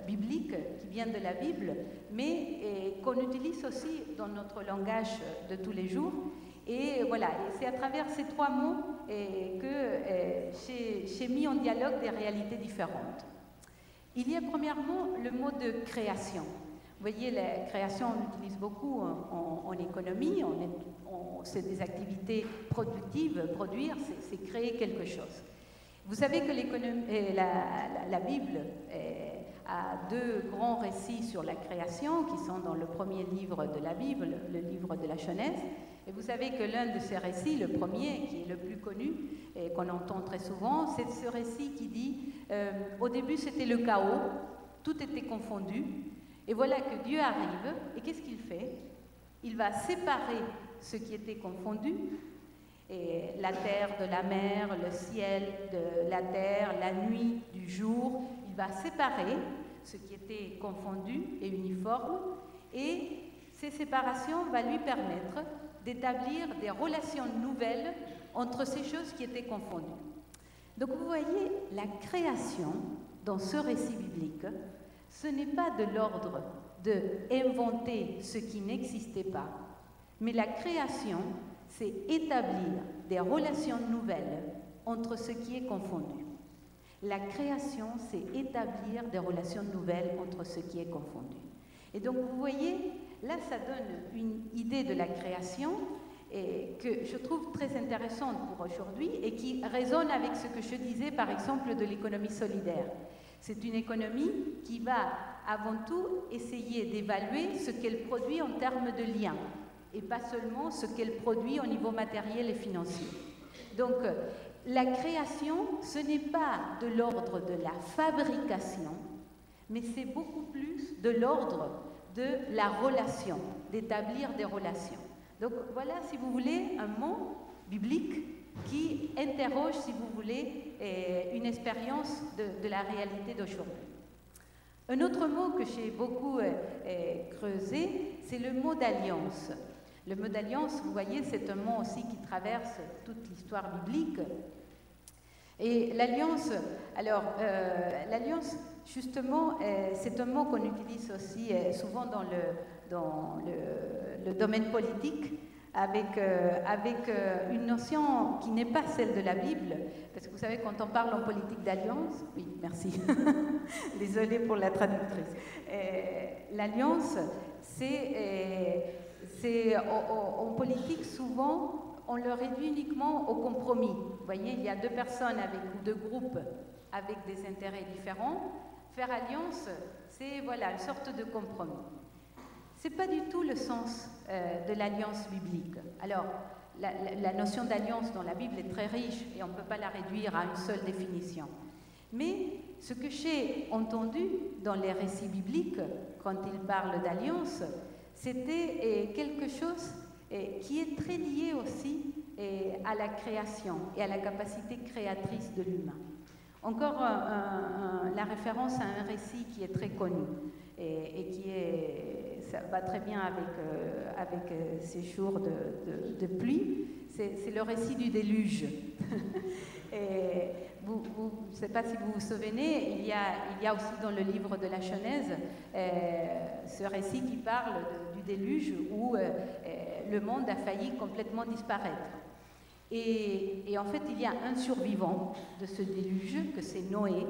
bibliques qui viennent de la Bible, mais qu'on utilise aussi dans notre langage de tous les jours. Et voilà, et c'est à travers ces 3 mots que j'ai mis en dialogue des réalités différentes. Il y a premièrement le mot de création. Vous voyez, la création, on l'utilise beaucoup en économie, c'est des activités productives, produire, c'est créer quelque chose. Vous savez que la Bible a deux grands récits sur la création qui sont dans le premier livre de la Bible, le livre de la Genèse. Et vous savez que l'un de ces récits, le premier, qui est le plus connu et qu'on entend très souvent, c'est ce récit qui dit au début c'était le chaos, tout était confondu, et voilà que Dieu arrive, et qu'est-ce qu'il fait? Il va séparer ce qui était confondu, et la terre de la mer, le ciel de la terre, la nuit du jour. Il va séparer ce qui était confondu et uniforme, et ces séparations vont lui permettre d'établir des relations nouvelles entre ces choses qui étaient confondues. Donc vous voyez, la création dans ce récit biblique, ce n'est pas de l'ordre d'inventer ce qui n'existait pas, mais la création, c'est établir des relations nouvelles entre ce qui est confondu. La création, c'est établir des relations nouvelles entre ce qui est confondu. Et donc, vous voyez, là, ça donne une idée de la création que je trouve très intéressante pour aujourd'hui et qui résonne avec ce que je disais, par exemple, de l'économie solidaire. C'est une économie qui va, avant tout, essayer d'évaluer ce qu'elle produit en termes de liens, et pas seulement ce qu'elle produit au niveau matériel et financier. Donc, la création, ce n'est pas de l'ordre de la fabrication, mais c'est beaucoup plus de l'ordre de la relation, d'établir des relations. Donc, voilà, si vous voulez, un mot biblique qui interroge, si vous voulez, une expérience de la réalité d'aujourd'hui. Un autre mot que j'ai beaucoup creusé, c'est le mot d'alliance. Le mot d'alliance, vous voyez, c'est un mot aussi qui traverse toute l'histoire biblique. Et l'alliance, alors, l'alliance, justement, c'est un mot qu'on utilise aussi souvent dans le domaine politique, avec une notion qui n'est pas celle de la Bible, parce que vous savez, quand on parle en politique d'alliance, oui, merci, désolée pour la traductrice, l'alliance, en politique, souvent, on le réduit uniquement au compromis. Vous voyez, il y a deux personnes ou deux groupes avec des intérêts différents. Faire alliance, c'est voilà, une sorte de compromis. Ce n'est pas du tout le sens de l'alliance biblique. Alors, la notion d'alliance dans la Bible est très riche et on ne peut pas la réduire à une seule définition. Mais ce que j'ai entendu dans les récits bibliques, quand ils parlent d'alliance, c'était quelque chose qui est très lié aussi à la création et à la capacité créatrice de l'humain. Encore la référence à un récit qui est très connu et ça va très bien avec ces jours de pluie, c'est le récit du déluge. Je ne sais pas si vous vous souvenez, il y a aussi dans le livre de la Genèse ce récit qui parle du déluge où le monde a failli complètement disparaître. Et en fait, il y a un survivant de ce déluge, que c'est Noé,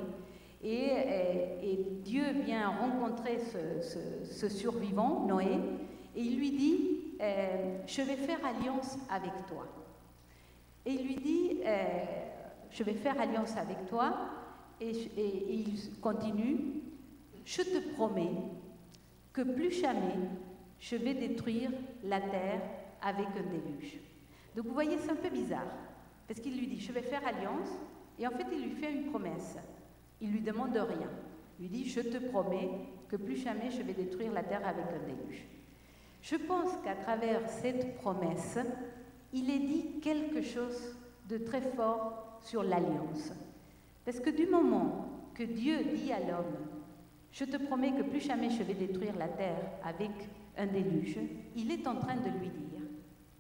et Dieu vient rencontrer ce survivant, Noé, et il lui dit « Je vais faire alliance avec toi ». Et il lui dit je vais faire alliance avec toi, et il continue, je te promets que plus jamais je vais détruire la terre avec un déluge. Donc vous voyez, c'est un peu bizarre, parce qu'il lui dit, je vais faire alliance, et en fait il lui fait une promesse. Il lui demande rien. Il lui dit, je te promets que plus jamais je vais détruire la terre avec un déluge. Je pense qu'à travers cette promesse, il est dit quelque chose de très fort sur l'alliance. Parce que du moment que Dieu dit à l'homme, je te promets que plus jamais je vais détruire la terre avec un déluge, il est en train de lui dire,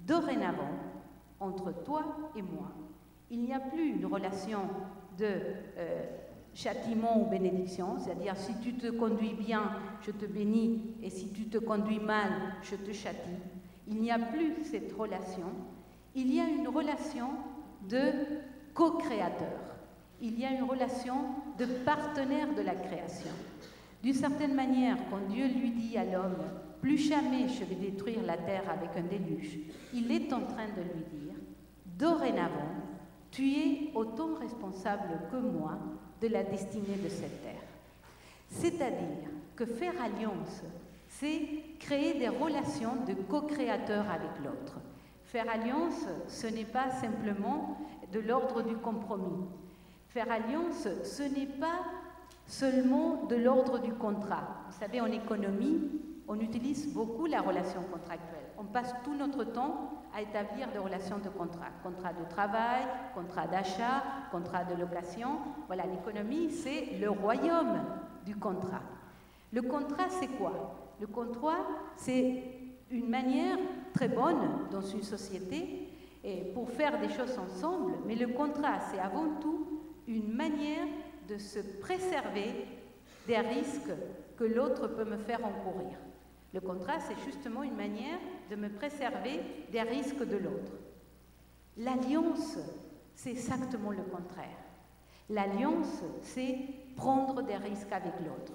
dorénavant, entre toi et moi, il n'y a plus une relation de châtiment ou bénédiction, c'est-à-dire si tu te conduis bien, je te bénis, et si tu te conduis mal, je te châtie. Il n'y a plus cette relation. Il y a une relation de co-créateur. Il y a une relation de partenaire de la création. D'une certaine manière, quand Dieu lui dit à l'homme, « Plus jamais je vais détruire la terre avec un déluge », il est en train de lui dire, « Dorénavant, tu es autant responsable que moi de la destinée de cette terre. » C'est-à-dire que faire alliance, c'est créer des relations de co-créateur avec l'autre. Faire alliance, ce n'est pas simplement de l'ordre du compromis. Faire alliance, ce n'est pas seulement de l'ordre du contrat. Vous savez, en économie, on utilise beaucoup la relation contractuelle. On passe tout notre temps à établir des relations de contrat. Contrat de travail, contrat d'achat, contrat de location. Voilà, l'économie, c'est le royaume du contrat. Le contrat, c'est quoi? Le contrat, c'est une manière très bonne dans une société et pour faire des choses ensemble, mais le contrat, c'est avant tout une manière de se préserver des risques que l'autre peut me faire encourir. Le contrat, c'est justement une manière de me préserver des risques de l'autre. L'alliance, c'est exactement le contraire. L'alliance, c'est prendre des risques avec l'autre.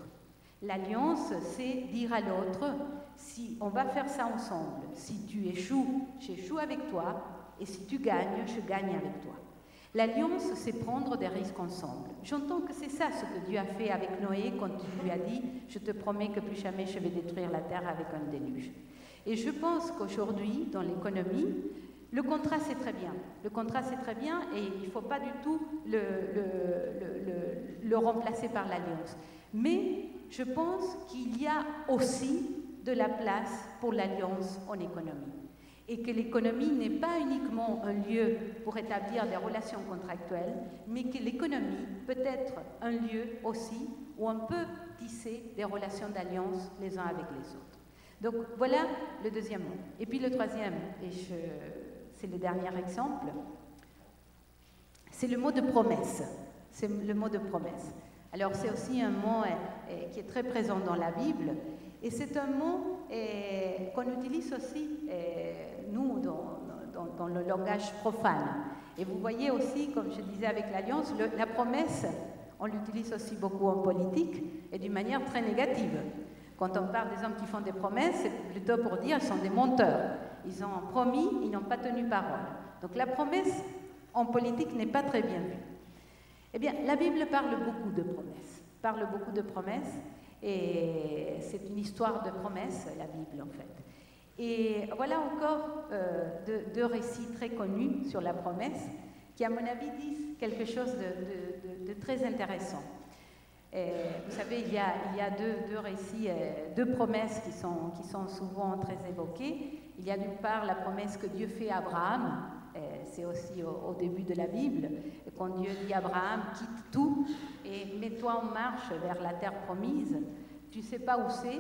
L'alliance, c'est dire à l'autre, si on va faire ça ensemble, si tu échoues, j'échoue avec toi, et si tu gagnes, je gagne avec toi. L'alliance, c'est prendre des risques ensemble. J'entends que c'est ça ce que Dieu a fait avec Noé quand il lui a dit « Je te promets que plus jamais je vais détruire la terre avec un déluge ». Et je pense qu'aujourd'hui, dans l'économie, le contrat, c'est très bien. Le contrat, c'est très bien et il ne faut pas du tout le remplacer par l'alliance. Mais je pense qu'il y a aussi de la place pour l'alliance en économie. Et que l'économie n'est pas uniquement un lieu pour établir des relations contractuelles, mais que l'économie peut être un lieu aussi où on peut tisser des relations d'alliance les uns avec les autres. Donc voilà le deuxième mot. Et puis le troisième, et c'est le dernier exemple, c'est le mot de promesse. C'est le mot de promesse. Alors c'est aussi un mot qui est très présent dans la Bible, et c'est un mot qu'on utilise aussi, nous, dans le langage profane. Et vous voyez aussi, comme je disais avec l'Alliance, la promesse, on l'utilise aussi beaucoup en politique, et d'une manière très négative. Quand on parle des hommes qui font des promesses, c'est plutôt pour dire qu'ils sont des menteurs. Ils ont promis, ils n'ont pas tenu parole. Donc la promesse en politique n'est pas très bien vue. Eh bien, la Bible parle beaucoup de promesses, et c'est une histoire de promesses, la Bible, en fait. Et voilà encore deux récits très connus sur la promesse, qui, à mon avis, disent quelque chose de très intéressant. Vous savez, il y a deux récits, deux promesses qui sont souvent très évoquées. Il y a d'une part la promesse que Dieu fait à Abraham, c'est aussi au début de la Bible, quand Dieu dit à Abraham, quitte tout et mets-toi en marche vers la terre promise. Tu ne sais pas où c'est,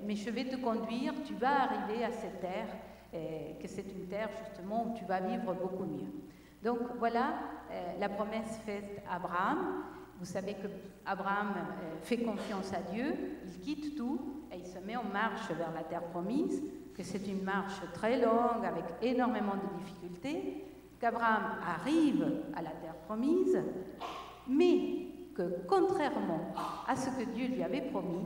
mais je vais te conduire, tu vas arriver à cette terre, que c'est une terre justement où tu vas vivre beaucoup mieux. Donc voilà la promesse faite à Abraham. Vous savez que Abraham fait confiance à Dieu, il quitte tout et il se met en marche vers la terre promise, que c'est une marche très longue avec énormément de difficultés, qu'Abraham arrive à la terre promise, mais que contrairement à ce que Dieu lui avait promis,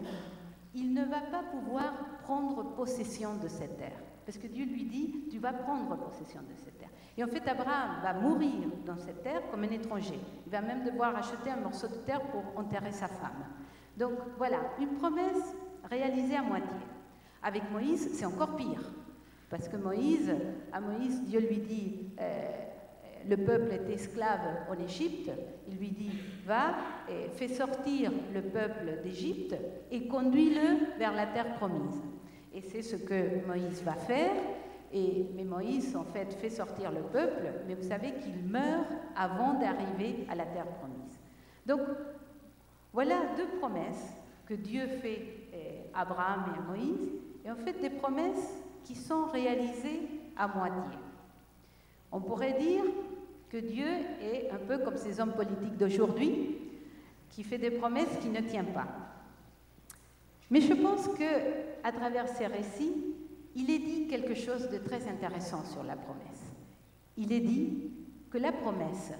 il ne va pas pouvoir prendre possession de cette terre. Parce que Dieu lui dit, tu vas prendre possession de cette terre. Et en fait, Abraham va mourir dans cette terre comme un étranger. Il va même devoir acheter un morceau de terre pour enterrer sa femme. Donc voilà, une promesse réalisée à moitié. Avec Moïse, c'est encore pire. Parce que à Moïse, Dieu lui dit, le peuple est esclave en Égypte. Il lui dit, va et fais sortir le peuple d'Égypte et conduis-le vers la terre promise. Et c'est ce que Moïse va faire. Mais Moïse, en fait sortir le peuple, mais vous savez qu'il meurt avant d'arriver à la terre promise. Donc, voilà deux promesses que Dieu fait à Abraham et à Moïse, et en fait des promesses qui sont réalisées à moitié. On pourrait dire que Dieu est un peu comme ces hommes politiques d'aujourd'hui, qui fait des promesses qui ne tiennent pas. Mais je pense qu'à travers ces récits, il est dit quelque chose de très intéressant sur la promesse. Il est dit que la promesse,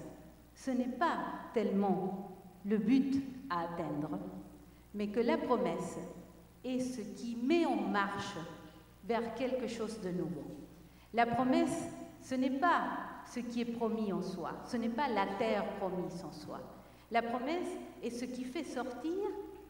ce n'est pas tellement le but à atteindre, mais que la promesse est ce qui met en marche vers quelque chose de nouveau. La promesse, ce n'est pas ce qui est promis en soi, ce n'est pas la terre promise en soi. La promesse est ce qui fait sortir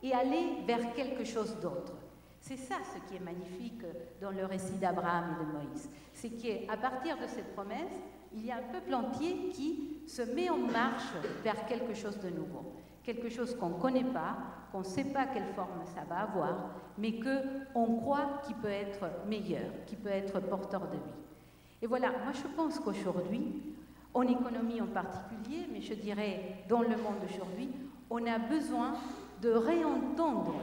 et aller vers quelque chose d'autre. C'est ça ce qui est magnifique dans le récit d'Abraham et de Moïse. C'est qu'à partir de cette promesse, il y a un peuple entier qui se met en marche vers quelque chose de nouveau. Quelque chose qu'on ne connaît pas, qu'on ne sait pas quelle forme ça va avoir, mais qu'on croit qu'il peut être meilleur, qu'il peut être porteur de vie. Et voilà, moi je pense qu'aujourd'hui, en économie en particulier, mais je dirais dans le monde d'aujourd'hui, on a besoin de réentendre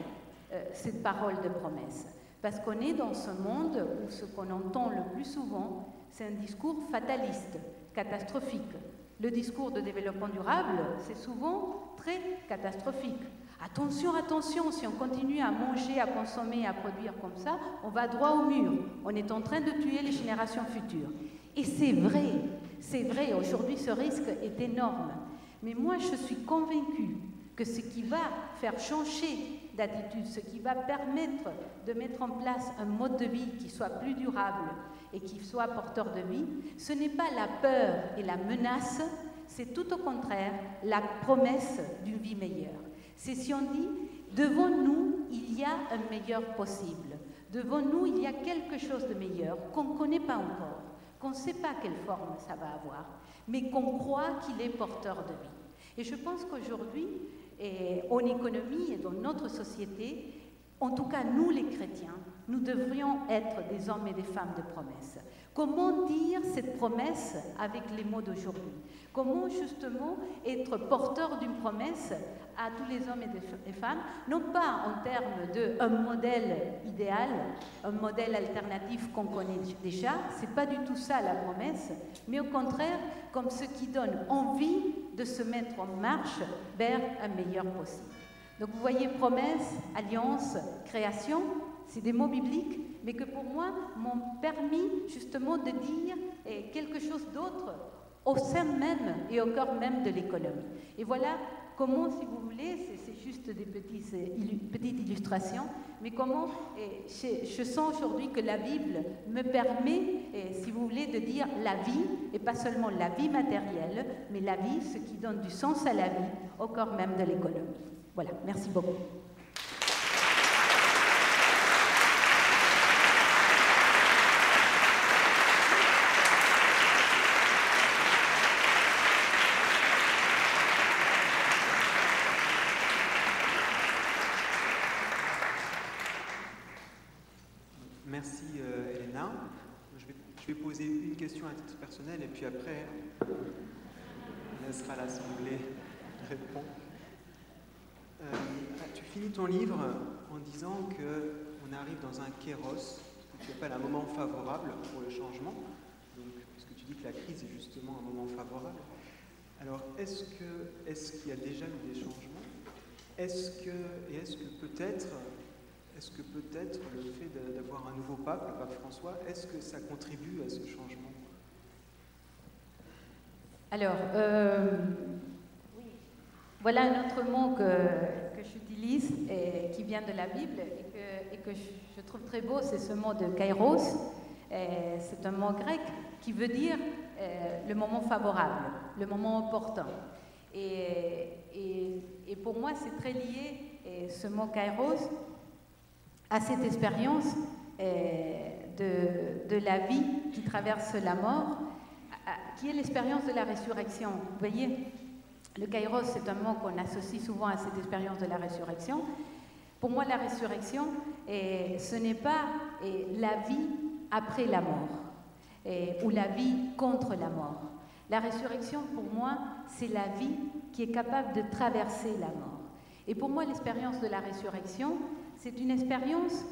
cette parole de promesse. Parce qu'on est dans ce monde où ce qu'on entend le plus souvent, c'est un discours fataliste, catastrophique. Le discours de développement durable, c'est souvent très catastrophique. Attention, attention, si on continue à manger, à consommer, à produire comme ça, on va droit au mur. On est en train de tuer les générations futures. Et c'est vrai, aujourd'hui ce risque est énorme. Mais moi, je suis convaincue que ce qui va faire changer d'attitude, ce qui va permettre de mettre en place un mode de vie qui soit plus durable et qui soit porteur de vie, ce n'est pas la peur et la menace, c'est tout au contraire la promesse d'une vie meilleure. C'est si on dit, devant nous, il y a un meilleur possible. Devant nous, il y a quelque chose de meilleur qu'on ne connaît pas encore, qu'on ne sait pas quelle forme ça va avoir, mais qu'on croit qu'il est porteur de vie. Et je pense qu'aujourd'hui, en économie et dans notre société, en tout cas nous les chrétiens, nous devrions être des hommes et des femmes de promesse. Comment dire cette promesse avec les mots d'aujourd'hui? Comment justement être porteur d'une promesse à tous les hommes et des femmes, non pas en termes d'un modèle idéal, un modèle alternatif qu'on connaît déjà, c'est pas du tout ça la promesse, mais au contraire comme ce qui donne envie de se mettre en marche vers un meilleur possible. Donc vous voyez, promesse, alliance, création, c'est des mots bibliques, mais que pour moi m'ont permis justement de dire quelque chose d'autre au sein même et au cœur même de l'économie. Et voilà comment, si vous voulez, c'est juste des petites illustrations, mais comment je sens aujourd'hui que la Bible me permet, si vous voulez, de dire la vie, et pas seulement la vie matérielle, mais la vie, ce qui donne du sens à la vie, au cœur même de l'économie. Voilà, merci beaucoup. Merci Elena. Je vais poser une question à titre personnel et puis après on laissera l'Assemblée répondre. Tu finis ton livre en disant qu'on arrive dans un kéros, ce que tu appelles un moment favorable pour le changement, donc, puisque tu dis que la crise est justement un moment favorable. Alors est-ce qu'il y a déjà eu des changements? Est-ce que peut-être le fait d'avoir un nouveau pape, le pape François, est-ce que ça contribue à ce changement? Alors, voilà un autre mot que j'utilise et qui vient de la Bible et que je trouve très beau, c'est ce mot de kairos. C'est un mot grec qui veut dire le moment favorable, le moment opportun. Et pour moi, c'est très lié, ce mot kairos, à cette expérience de la vie qui traverse la mort, qui est l'expérience de la résurrection. Vous voyez, le kairos, c'est un mot qu'on associe souvent à cette expérience de la résurrection. Pour moi, la résurrection, ce n'est pas la vie après la mort, ou la vie contre la mort. La résurrection, pour moi, c'est la vie qui est capable de traverser la mort. Et pour moi, l'expérience de la résurrection, c'est une expérience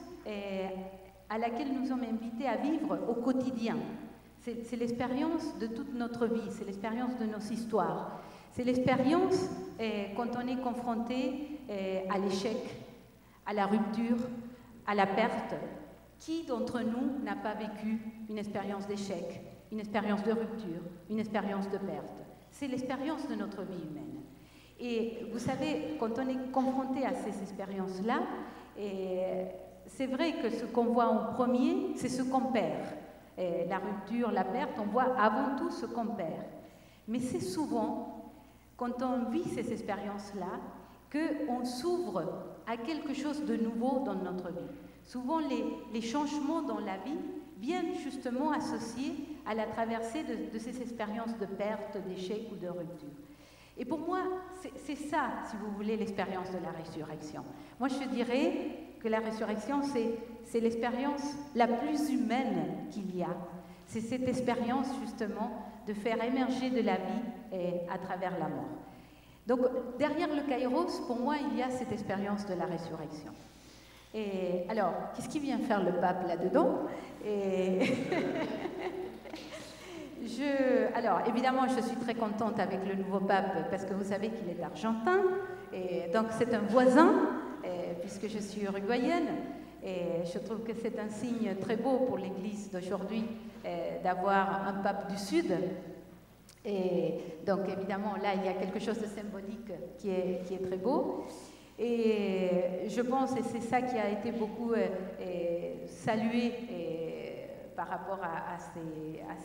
à laquelle nous sommes invités à vivre au quotidien. C'est l'expérience de toute notre vie, c'est l'expérience de nos histoires. C'est l'expérience quand on est confronté à l'échec, à la rupture, à la perte. Qui d'entre nous n'a pas vécu une expérience d'échec, une expérience de rupture, une expérience de perte? C'est l'expérience de notre vie humaine. Et vous savez, quand on est confronté à ces expériences-là, c'est vrai que ce qu'on voit en premier, c'est ce qu'on perd. Et la rupture, la perte, on voit avant tout ce qu'on perd. Mais c'est souvent, quand on vit ces expériences-là, qu'on s'ouvre à quelque chose de nouveau dans notre vie. Souvent, les changements dans la vie viennent justement associés à la traversée de ces expériences de perte, d'échec ou de rupture. Et pour moi, c'est ça, si vous voulez, l'expérience de la résurrection. Moi, je dirais que la résurrection, c'est l'expérience la plus humaine qu'il y a. C'est cette expérience, justement, de faire émerger de la vie à travers la mort. Donc, derrière le Kairos, pour moi, il y a cette expérience de la résurrection. Et alors, qu'est-ce qui vient faire le pape là-dedans? Alors, évidemment, je suis très contente avec le nouveau pape parce que vous savez qu'il est argentin, et donc c'est un voisin, puisque je suis uruguayenne, et je trouve que c'est un signe très beau pour l'Église d'aujourd'hui d'avoir un pape du Sud. Et donc, évidemment, là, il y a quelque chose de symbolique qui est très beau. Et je pense, et c'est ça qui a été beaucoup salué par rapport à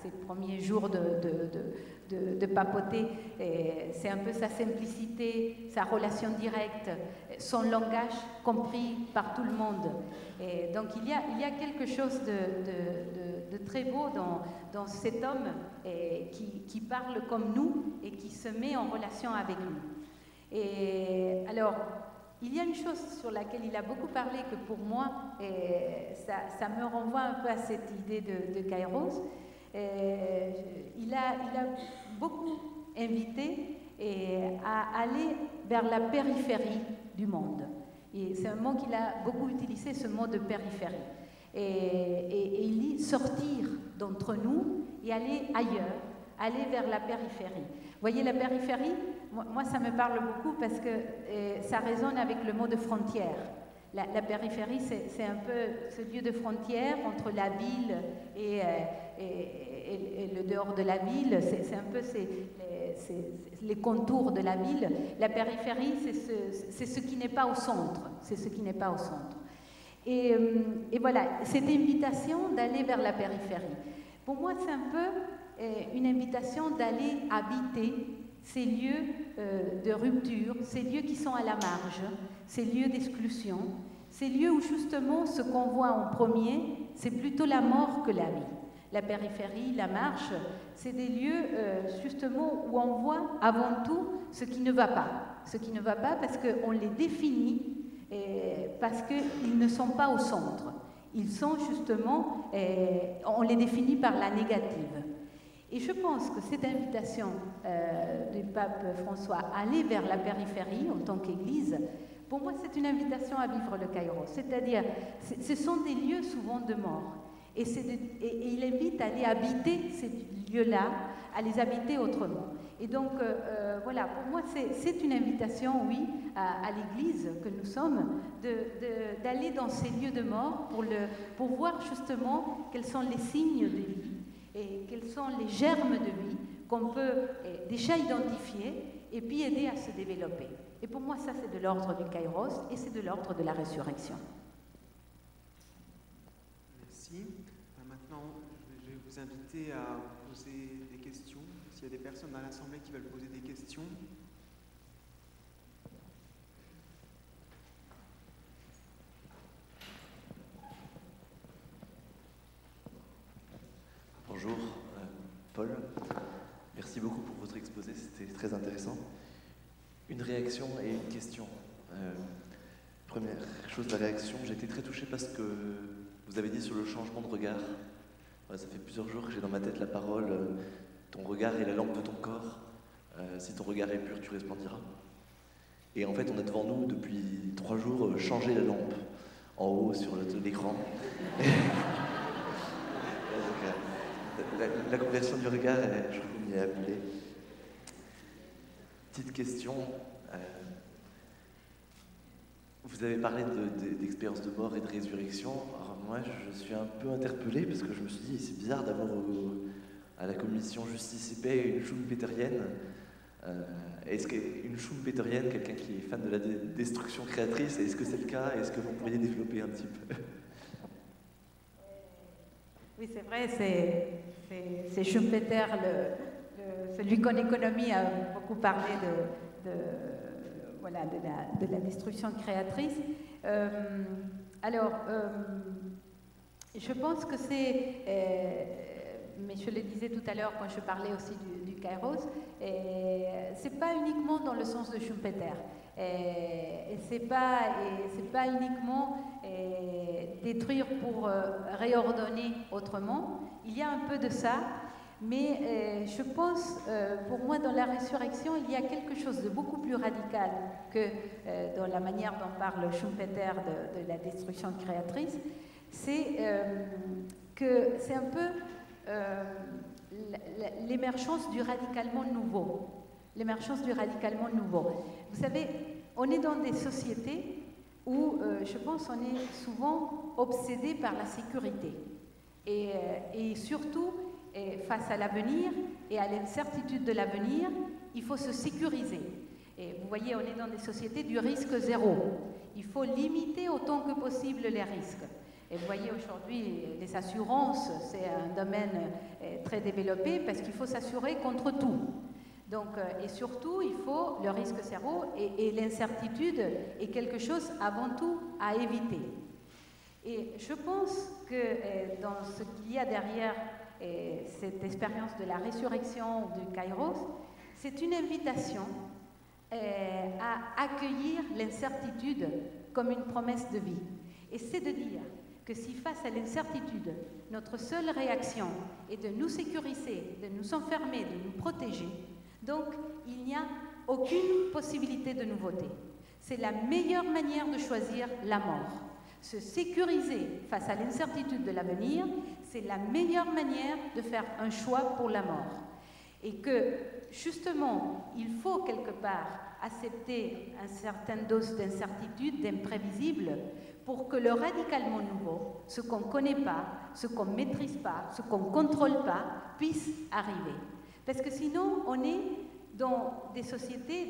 ces premiers jours de papauté, c'est un peu sa simplicité, sa relation directe, son langage compris par tout le monde. Et donc il y a quelque chose de très beau dans cet homme qui parle comme nous et qui se met en relation avec nous. Et alors, il y a une chose sur laquelle il a beaucoup parlé que pour moi, ça me renvoie un peu à cette idée de Kairos. Il a beaucoup invité à aller vers la périphérie du monde. Et c'est un mot qu'il a beaucoup utilisé, ce mot de périphérie. Et il dit sortir d'entre nous et aller ailleurs, aller vers la périphérie. Vous voyez, la périphérie, moi ça me parle beaucoup parce que ça résonne avec le mot de frontière. La périphérie, c'est un peu ce lieu de frontière entre la ville et le dehors de la ville. C'est un peu les contours de la ville. La périphérie, c'est ce qui n'est pas au centre. C'est ce qui n'est pas au centre. Et voilà, cette invitation d'aller vers la périphérie. Pour moi, c'est un peu une invitation d'aller habiter ces lieux de rupture, ces lieux qui sont à la marge, ces lieux d'exclusion, ces lieux où justement ce qu'on voit en premier, c'est plutôt la mort que la vie. La périphérie, la marche, c'est des lieux justement où on voit avant tout ce qui ne va pas. Ce qui ne va pas parce qu'on les définit, parce qu'ils ne sont pas au centre. Ils sont justement, on les définit par la négative. Et je pense que cette invitation du pape François à aller vers la périphérie en tant qu'Église, pour moi c'est une invitation à vivre le Kairos. C'est-à-dire, ce sont des lieux souvent de mort. Et il invite à aller habiter ces lieux-là, à les habiter autrement. Et donc, voilà, pour moi, c'est une invitation, oui, à l'Église que nous sommes, d'aller dans ces lieux de mort pour voir justement quels sont les signes de vie et quels sont les germes de vie qu'on peut déjà identifier et puis aider à se développer. Et pour moi, ça, c'est de l'ordre du Kairos et c'est de l'ordre de la résurrection. Merci. Maintenant, je vais vous inviter à poser des questions. S'il y a des personnes dans l'Assemblée qui veulent poser des questions. Bonjour, Paul. Merci beaucoup pour votre exposé, c'était très intéressant. Une réaction et une question. Première chose, la réaction, j'ai été très touché parce que vous avez dit sur le changement de regard. Voilà, ça fait plusieurs jours que j'ai dans ma tête la parole ton regard est la lampe de ton corps. Si ton regard est pur, tu resplendiras. Et en fait, on a devant nous, depuis 3 jours, changé la lampe en haut sur l'écran. La conversion du regard, je trouve qu'on y est appelé. Petite question. Vous avez parlé d'expérience de mort et de résurrection. Alors moi, je suis un peu interpellé parce que je me suis dit, c'est bizarre d'avoir à la commission Justice et Paix une schumpeterienne. Est-ce qu'une schumpeterienne, quelqu'un qui est fan de la destruction créatrice, est-ce que c'est le cas? Est-ce que vous pourriez développer un petit peu? Oui, c'est vrai, c'est Schumpeter, celui qu'en économie a beaucoup parlé de la destruction créatrice. Je pense que c'est, mais je le disais tout à l'heure quand je parlais aussi du Kairos, c'est pas uniquement dans le sens de Schumpeter. Et c'est pas uniquement détruire pour réordonner autrement. Il y a un peu de ça, mais je pense, pour moi, dans la résurrection, il y a quelque chose de beaucoup plus radical que dans la manière dont parle Schumpeter de la destruction créatrice. C'est que c'est un peu l'émergence du radicalement nouveau. L'émergence du radicalement nouveau. Vous savez, on est dans des sociétés où, je pense, on est souvent obsédé par la sécurité. Et surtout, face à l'avenir et à l'incertitude de l'avenir, il faut se sécuriser. Et vous voyez, on est dans des sociétés du risque zéro. Il faut limiter autant que possible les risques. Et vous voyez, aujourd'hui, les assurances, c'est un domaine très développé parce qu'il faut s'assurer contre tout. Donc, et surtout, il faut le risque zéro et l'incertitude est quelque chose avant tout à éviter. Et je pense que dans ce qu'il y a derrière cette expérience de la résurrection du Kairos, c'est une invitation à accueillir l'incertitude comme une promesse de vie. Et c'est de dire que si face à l'incertitude, notre seule réaction est de nous sécuriser, de nous enfermer, de nous protéger, donc il n'y a aucune possibilité de nouveauté. C'est la meilleure manière de choisir la mort. Se sécuriser face à l'incertitude de l'avenir, c'est la meilleure manière de faire un choix pour la mort. Et que, justement, il faut quelque part accepter une certaine dose d'incertitude, d'imprévisible, pour que le radicalement nouveau, ce qu'on ne connaît pas, ce qu'on ne maîtrise pas, ce qu'on ne contrôle pas, puisse arriver. Parce que sinon, on est dans des sociétés,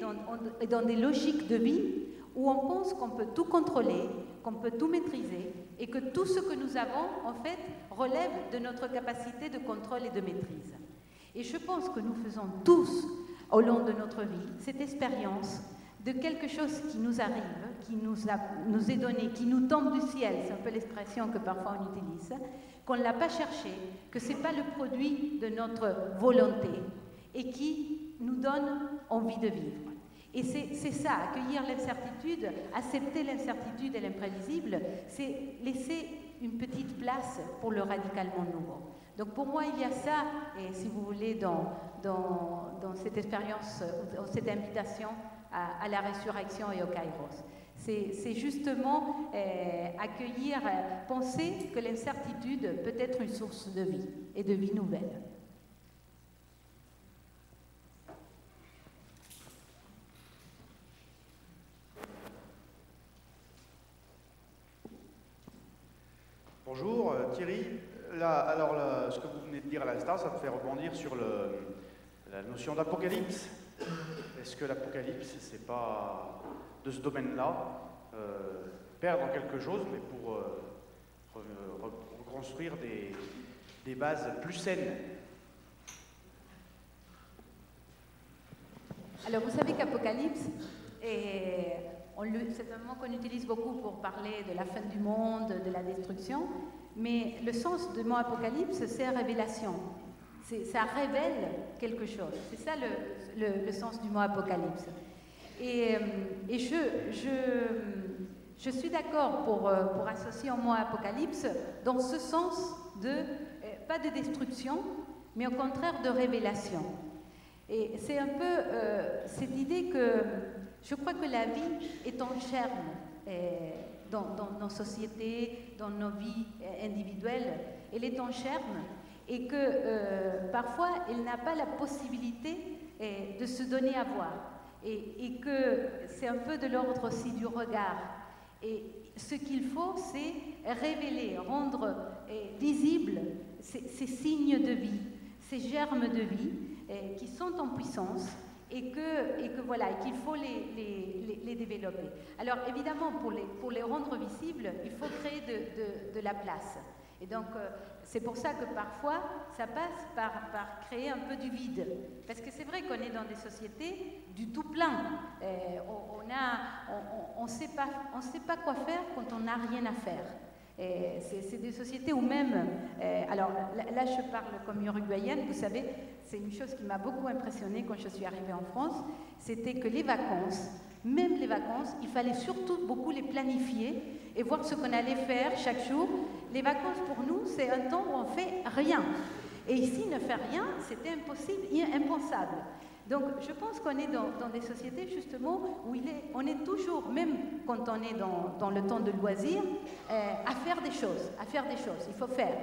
dans des logiques de vie où on pense qu'on peut tout contrôler, qu'on peut tout maîtriser et que tout ce que nous avons, en fait, relève de notre capacité de contrôle et de maîtrise. Et je pense que nous faisons tous, au long de notre vie, cette expérience de quelque chose qui nous arrive, qui nous est donné, qui nous tombe du ciel, c'est un peu l'expression que parfois on utilise, qu'on ne l'a pas cherché, que ce n'est pas le produit de notre volonté et qui nous donne envie de vivre. Et c'est ça, accueillir l'incertitude, accepter l'incertitude et l'imprévisible, c'est laisser une petite place pour le radicalement nouveau. Donc pour moi, il y a ça, et si vous voulez, dans cette expérience, dans cette invitation à la résurrection et au Kairos. C'est justement accueillir, penser que l'incertitude peut être une source de vie et de vie nouvelle. Bonjour Thierry, ce que vous venez de dire à l'instant, ça me fait rebondir sur la notion d'apocalypse. Est-ce que l'apocalypse, c'est pas de ce domaine-là, perdre quelque chose, mais pour reconstruire des bases plus saines? Alors vous savez qu'apocalypse, c'est un mot qu'on utilise beaucoup pour parler de la fin du monde, de la destruction, mais le sens du mot apocalypse, c'est révélation. Ça révèle quelque chose. C'est ça le sens du mot apocalypse. Et je suis d'accord pour associer au mot apocalypse dans ce sens de, pas de destruction, mais au contraire de révélation. Et c'est un peu cette idée que je crois que la vie est en germe dans nos sociétés, dans nos vies individuelles. Elle est en germe et que parfois, elle n'a pas la possibilité de se donner à voir. Et que c'est un peu de l'ordre aussi du regard. Et ce qu'il faut, c'est révéler, rendre visibles ces signes de vie, ces germes de vie qui sont en puissance et qu'il faut les développer. Alors évidemment, pour les rendre visibles, il faut créer de la place. Et donc, c'est pour ça que parfois, ça passe par créer un peu du vide. Parce que c'est vrai qu'on est dans des sociétés du tout plein. On sait pas quoi faire quand on n'a rien à faire. C'est des sociétés où même... alors là, je parle comme uruguayenne, vous savez, c'est une chose qui m'a beaucoup impressionnée quand je suis arrivée en France, c'était que les vacances, même les vacances, il fallait surtout beaucoup les planifier et voir ce qu'on allait faire chaque jour. Les vacances, pour nous, c'est un temps où on fait rien. Et ici, ne faire rien, c'était impossible, impensable. Donc, je pense qu'on est dans des sociétés, justement, où on est toujours, même quand on est dans le temps de loisir, à faire des choses. Il faut faire.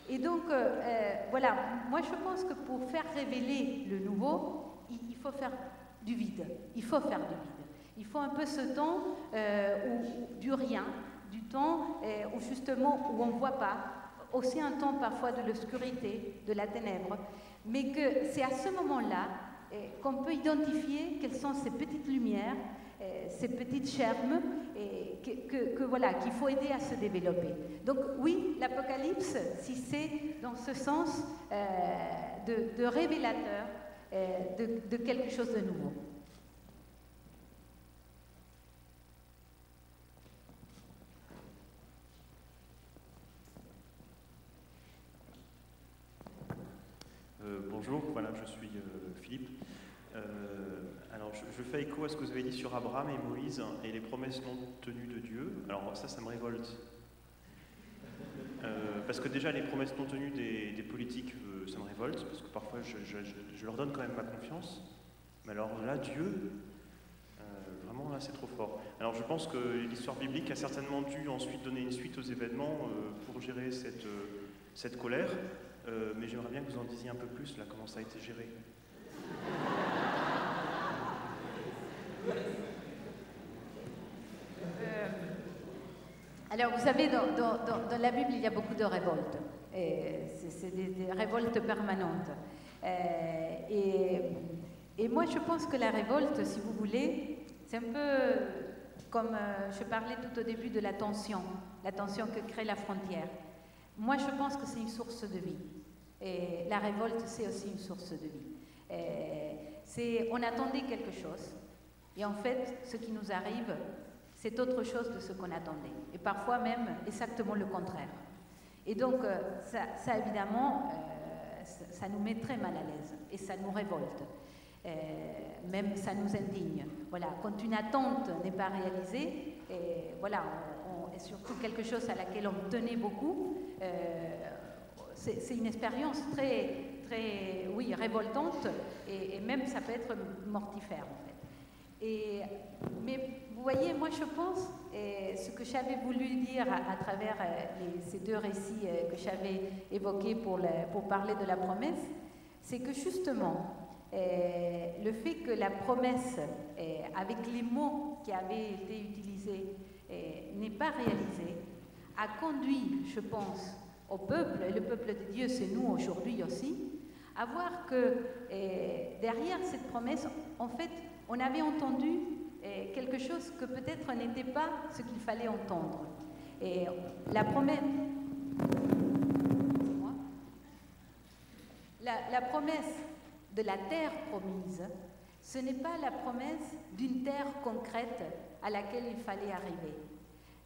Et donc, voilà, moi, je pense que pour faire révéler le nouveau, il faut faire du vide. Il faut un peu ce temps du rien, du temps où justement où on ne voit pas, aussi un temps parfois de l'obscurité, de la ténèbre, mais que c'est à ce moment-là qu'on peut identifier quelles sont ces petites lumières, ces petites germes, voilà, qu'il faut aider à se développer. Donc oui, l'Apocalypse, si c'est dans ce sens de révélateur de quelque chose de nouveau. Bonjour, voilà, je suis Philippe. Alors, je fais écho à ce que vous avez dit sur Abraham et Moïse et les promesses non tenues de Dieu. Alors ça me révolte. Parce que déjà, les promesses non tenues des politiques, ça me révolte, parce que parfois, je leur donne quand même ma confiance. Mais alors là, Dieu, vraiment, là, c'est trop fort. Alors, je pense que l'histoire biblique a certainement dû ensuite donner une suite aux événements pour gérer cette colère. Mais j'aimerais bien que vous en disiez un peu plus, là, comment ça a été géré. Alors, vous savez, dans la Bible, il y a beaucoup de révoltes. C'est des révoltes permanentes. Et moi, je pense que la révolte, si vous voulez, c'est un peu comme je parlais tout au début de la tension que crée la frontière. Moi, je pense que c'est une source de vie. Et la révolte, c'est aussi une source de vie. On attendait quelque chose. Et en fait, ce qui nous arrive, c'est autre chose de ce qu'on attendait. Et parfois même exactement le contraire. Et donc, ça évidemment, ça nous met très mal à l'aise. Et ça nous révolte. Même ça nous indigne. Voilà, quand une attente n'est pas réalisée, et voilà, et surtout quelque chose à laquelle on tenait beaucoup, c'est une expérience très, très, oui, révoltante, et même ça peut être mortifère en fait. Mais vous voyez, moi je pense, ce que j'avais voulu dire à travers ces deux récits que j'avais évoqués pour parler de la promesse, c'est que justement, le fait que la promesse, avec les mots qui avaient été utilisés, n'est pas réalisée, a conduit, je pense, au peuple, et le peuple de Dieu, c'est nous aujourd'hui aussi, à voir que derrière cette promesse, en fait, on avait entendu quelque chose que peut-être n'était pas ce qu'il fallait entendre. Et la promesse... La promesse de la terre promise, ce n'est pas la promesse d'une terre concrète à laquelle il fallait arriver.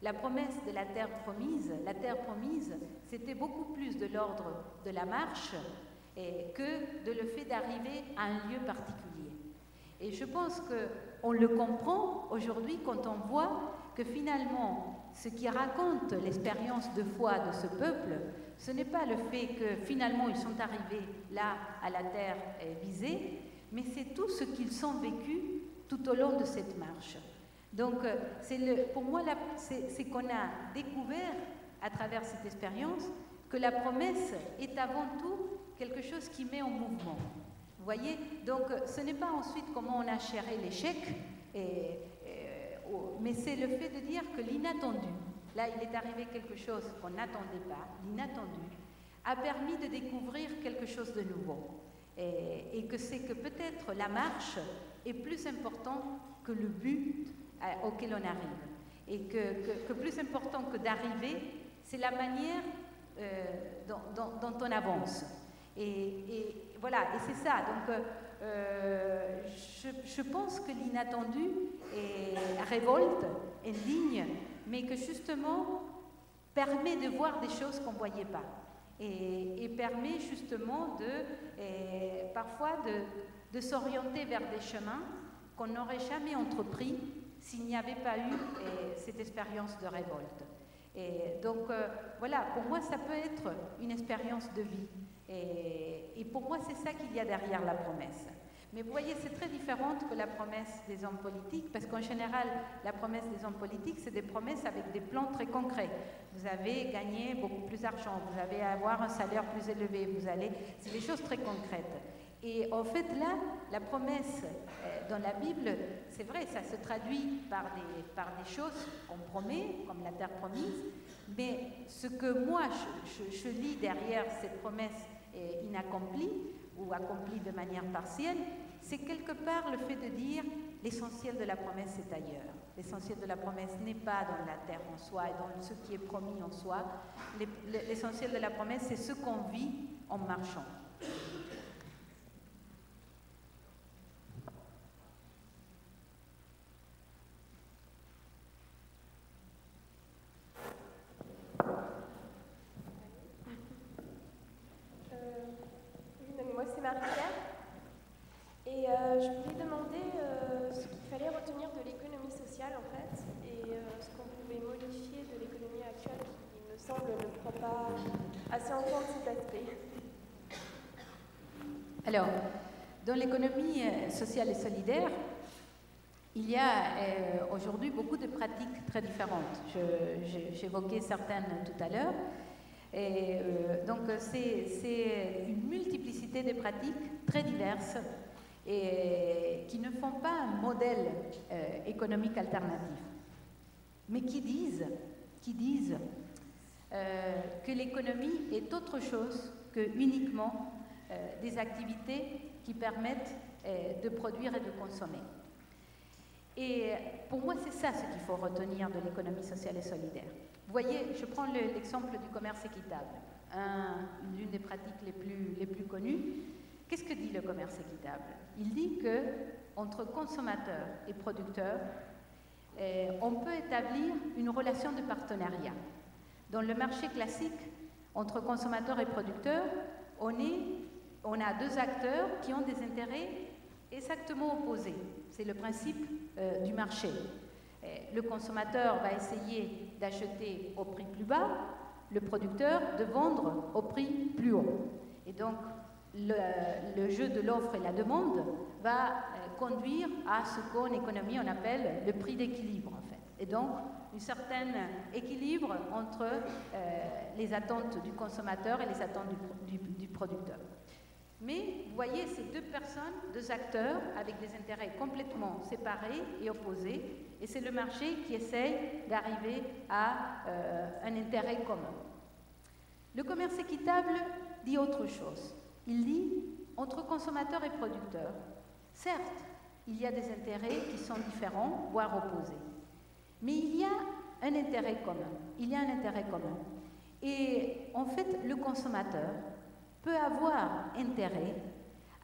La promesse de la terre promise, c'était beaucoup plus de l'ordre de la marche que de le fait d'arriver à un lieu particulier. Et je pense qu'on le comprend aujourd'hui quand on voit que finalement, ce qui raconte l'expérience de foi de ce peuple, ce n'est pas le fait que finalement ils sont arrivés là à la terre visée, mais c'est tout ce qu'ils ont vécu tout au long de cette marche. Donc, pour moi, c'est qu'on a découvert à travers cette expérience que la promesse est avant tout quelque chose qui met en mouvement. Vous voyez? Donc, ce n'est pas ensuite comment on a géré l'échec, mais c'est le fait de dire que l'inattendu, là, il est arrivé quelque chose qu'on n'attendait pas, l'inattendu, a permis de découvrir quelque chose de nouveau. et que c'est que peut-être la marche est plus importante que le but auquel on arrive. Et que plus important que d'arriver, c'est la manière dont on avance. Et voilà, et c'est ça. Donc, je pense que l'inattendu révolte, indigne, mais que justement permet de voir des choses qu'on ne voyait pas. Et permet justement parfois de s'orienter vers des chemins qu'on n'aurait jamais entrepris s'il n'y avait pas eu cette expérience de révolte. Et donc, voilà, pour moi, ça peut être une expérience de vie. Et pour moi, c'est ça qu'il y a derrière la promesse. Mais vous voyez, c'est très différent que la promesse des hommes politiques, parce qu'en général, la promesse des hommes politiques, c'est des promesses avec des plans très concrets. Vous allez gagner beaucoup plus d'argent, vous allez avoir un salaire plus élevé, c'est des choses très concrètes. Et en fait, là, la promesse dans la Bible, c'est vrai, ça se traduit par des choses qu'on promet, comme la terre promise, mais ce que moi, je lis derrière cette promesse inaccomplie, ou accomplie de manière partielle, c'est quelque part le fait de dire l'essentiel de la promesse est ailleurs. L'essentiel de la promesse n'est pas dans la terre en soi et dans ce qui est promis en soi. L'essentiel de la promesse, c'est ce qu'on vit en marchant. Moi, c'est Marie-Pierre. Et je voulais demander ce qu'il fallait retenir de l'économie sociale, en fait, et ce qu'on pouvait modifier de l'économie actuelle qui, il me semble, ne prend pas assez en compte cet aspect. Alors, dans l'économie sociale et solidaire, il y a aujourd'hui beaucoup de pratiques très différentes. J'évoquais certaines tout à l'heure. Et donc, c'est une multiplicité de pratiques très diverses et qui ne font pas un modèle économique alternatif, mais qui disent que l'économie est autre chose que uniquement des activités qui permettent de produire et de consommer. Et pour moi, c'est ça ce qu'il faut retenir de l'économie sociale et solidaire. Vous voyez, je prends l'exemple du commerce équitable, l'une des pratiques les plus connues. Qu'est-ce que dit le commerce équitable? Il dit que entre consommateurs et producteurs, on peut établir une relation de partenariat. Dans le marché classique, entre consommateurs et producteurs, on a deux acteurs qui ont des intérêts exactement opposés. C'est le principe du marché. Le consommateur va essayer d'acheter au prix plus bas, le producteur de vendre au prix plus haut. Et donc, le jeu de l'offre et la demande va conduire à ce qu'en économie on appelle le prix d'équilibre, en fait. Et donc, un certain équilibre entre les attentes du consommateur et les attentes du producteur. Mais vous voyez, ces deux personnes, deux acteurs avec des intérêts complètement séparés et opposés, et c'est le marché qui essaye d'arriver à un intérêt commun. Le commerce équitable dit autre chose. Il dit, entre consommateurs et producteurs, certes, il y a des intérêts qui sont différents, voire opposés, mais il y a un intérêt commun. Il y a un intérêt commun. Et en fait, le consommateur peut avoir intérêt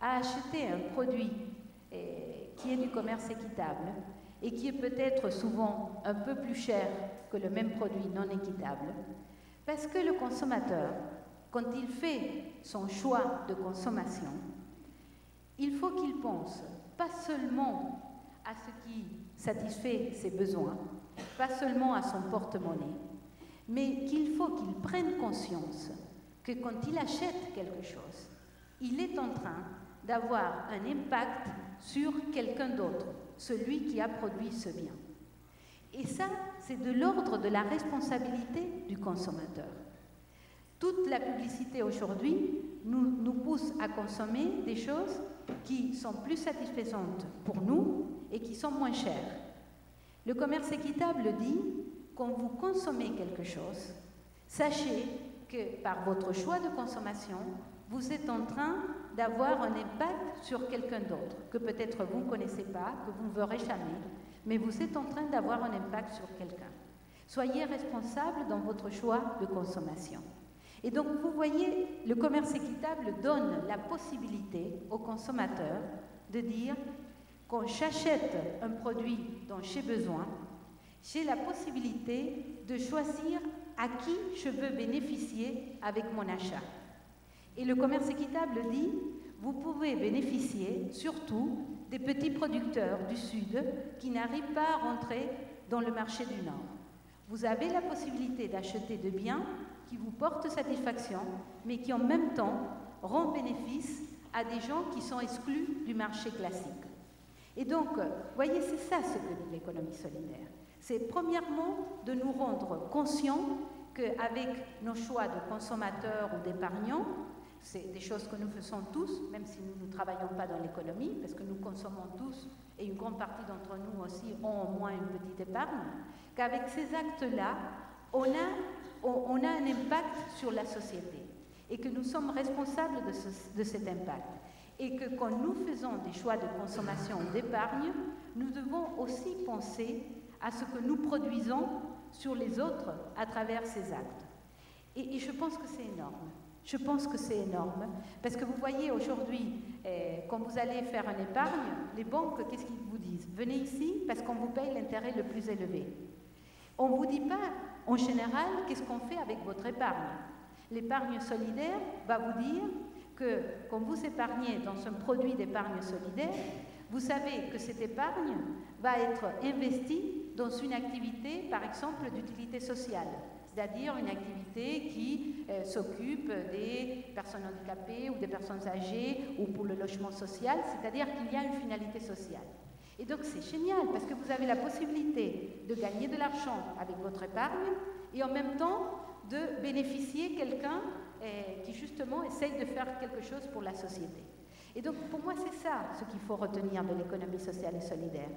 à acheter un produit qui est du commerce équitable et qui est peut-être souvent un peu plus cher que le même produit non équitable, parce que le consommateur, quand il fait son choix de consommation, il faut qu'il pense pas seulement à ce qui satisfait ses besoins, pas seulement à son porte-monnaie, mais qu'il faut qu'il prenne conscience que quand il achète quelque chose, il est en train d'avoir un impact sur quelqu'un d'autre, celui qui a produit ce bien. Et ça, c'est de l'ordre de la responsabilité du consommateur. Toute la publicité aujourd'hui nous pousse à consommer des choses qui sont plus satisfaisantes pour nous et qui sont moins chères. Le commerce équitable dit, quand vous consommez quelque chose, sachez que par votre choix de consommation, vous êtes en train d'avoir un impact sur quelqu'un d'autre, que peut-être vous ne connaissez pas, que vous ne verrez jamais, mais vous êtes en train d'avoir un impact sur quelqu'un. Soyez responsable dans votre choix de consommation. Et donc, vous voyez, le commerce équitable donne la possibilité aux consommateurs de dire, quand j'achète un produit dont j'ai besoin, j'ai la possibilité de choisir à qui je veux bénéficier avec mon achat. Et le commerce équitable dit, vous pouvez bénéficier surtout des petits producteurs du Sud qui n'arrivent pas à rentrer dans le marché du Nord. Vous avez la possibilité d'acheter des biens qui vous portent satisfaction, mais qui en même temps rendent bénéfice à des gens qui sont exclus du marché classique. Et donc, voyez, c'est ça ce que dit l'économie solidaire. C'est premièrement de nous rendre conscients qu'avec nos choix de consommateurs ou d'épargnants, c'est des choses que nous faisons tous, même si nous ne travaillons pas dans l'économie, parce que nous consommons tous, et une grande partie d'entre nous aussi ont au moins une petite épargne, qu'avec ces actes-là, on a un impact sur la société, et que nous sommes responsables de cet impact. Et que quand nous faisons des choix de consommation ou d'épargne, nous devons aussi penser à ce que nous produisons sur les autres à travers ces actes. Et je pense que c'est énorme. Je pense que c'est énorme, parce que vous voyez aujourd'hui, quand vous allez faire une épargne, les banques, qu'est-ce qu'ils vous disent? Venez ici parce qu'on vous paye l'intérêt le plus élevé. On ne vous dit pas, en général, qu'est-ce qu'on fait avec votre épargne. L'épargne solidaire va vous dire que quand vous épargnez dans un produit d'épargne solidaire, vous savez que cette épargne va être investie dans une activité, par exemple, d'utilité sociale, c'est-à-dire une activité qui s'occupe des personnes handicapées ou des personnes âgées ou pour le logement social, c'est-à-dire qu'il y a une finalité sociale. Et donc c'est génial parce que vous avez la possibilité de gagner de l'argent avec votre épargne et en même temps de bénéficier quelqu'un qui justement essaye de faire quelque chose pour la société. Et donc pour moi c'est ça ce qu'il faut retenir de l'économie sociale et solidaire.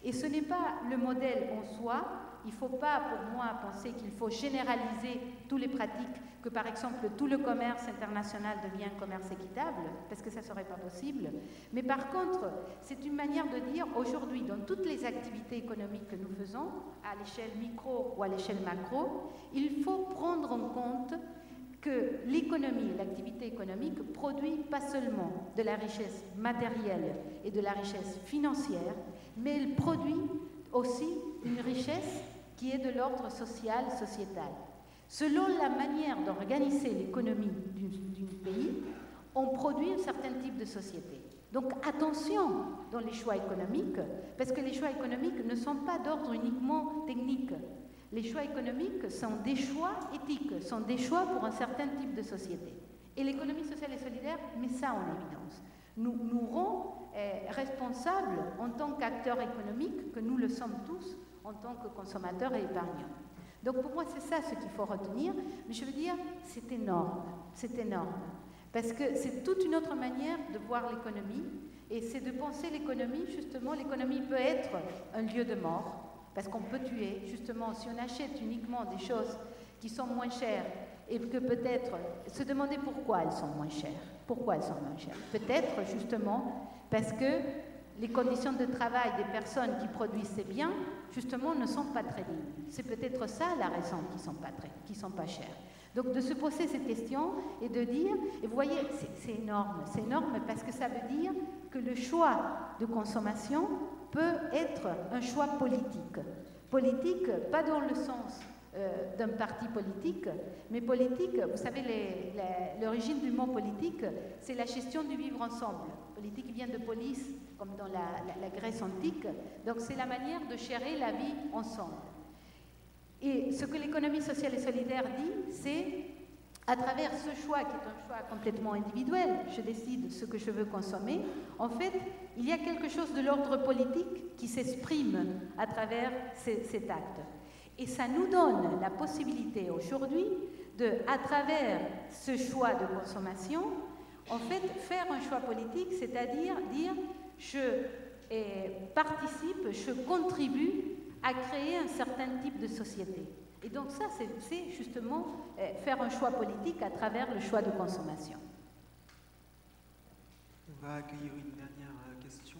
Et ce n'est pas le modèle en soi, il ne faut pas pour moi penser qu'il faut généraliser toutes les pratiques, que par exemple tout le commerce international devient un commerce équitable, parce que ça ne serait pas possible. Mais par contre, c'est une manière de dire aujourd'hui dans toutes les activités économiques que nous faisons, à l'échelle micro ou à l'échelle macro, il faut prendre en compte que l'économie, l'activité économique produit pas seulement de la richesse matérielle et de la richesse financière, mais elle produit aussi une richesse qui est de l'ordre social, sociétal. Selon la manière d'organiser l'économie d'un pays, on produit un certain type de société. Donc attention dans les choix économiques, parce que les choix économiques ne sont pas d'ordre uniquement technique. Les choix économiques sont des choix éthiques, sont des choix pour un certain type de société. Et l'économie sociale et solidaire met ça en évidence. Nous rend responsables en tant qu'acteurs économiques, que nous le sommes tous en tant que consommateurs et épargnants. Donc pour moi, c'est ça ce qu'il faut retenir. Mais je veux dire, c'est énorme. C'est énorme. Parce que c'est toute une autre manière de voir l'économie. Et c'est de penser l'économie, justement, l'économie peut être un lieu de mort. Parce qu'on peut tuer, justement, si on achète uniquement des choses qui sont moins chères et que peut-être se demander pourquoi elles sont moins chères. Pourquoi elles sont moins chères? Peut-être, justement, parce que les conditions de travail des personnes qui produisent ces biens, justement, ne sont pas très dignes. C'est peut-être ça la raison qui sont pas chères. Donc de se poser cette question et de dire, et vous voyez, c'est énorme parce que ça veut dire que le choix de consommation peut être un choix politique. Politique, pas dans le sens d'un parti politique, mais politique, vous savez, l'origine du mot politique, c'est la gestion du vivre ensemble. Politique vient de polis, comme dans la Grèce antique, donc c'est la manière de gérer la vie ensemble. Et ce que l'économie sociale et solidaire dit, c'est à travers ce choix, qui est un choix complètement individuel, je décide ce que je veux consommer, en fait, il y a quelque chose de l'ordre politique qui s'exprime à travers cet acte. Et ça nous donne la possibilité aujourd'hui de, à travers ce choix de consommation, en fait, faire un choix politique, c'est-à-dire dire je participe, je contribue à créer un certain type de société. Et donc ça, c'est justement faire un choix politique à travers le choix de consommation. On va accueillir une dernière question.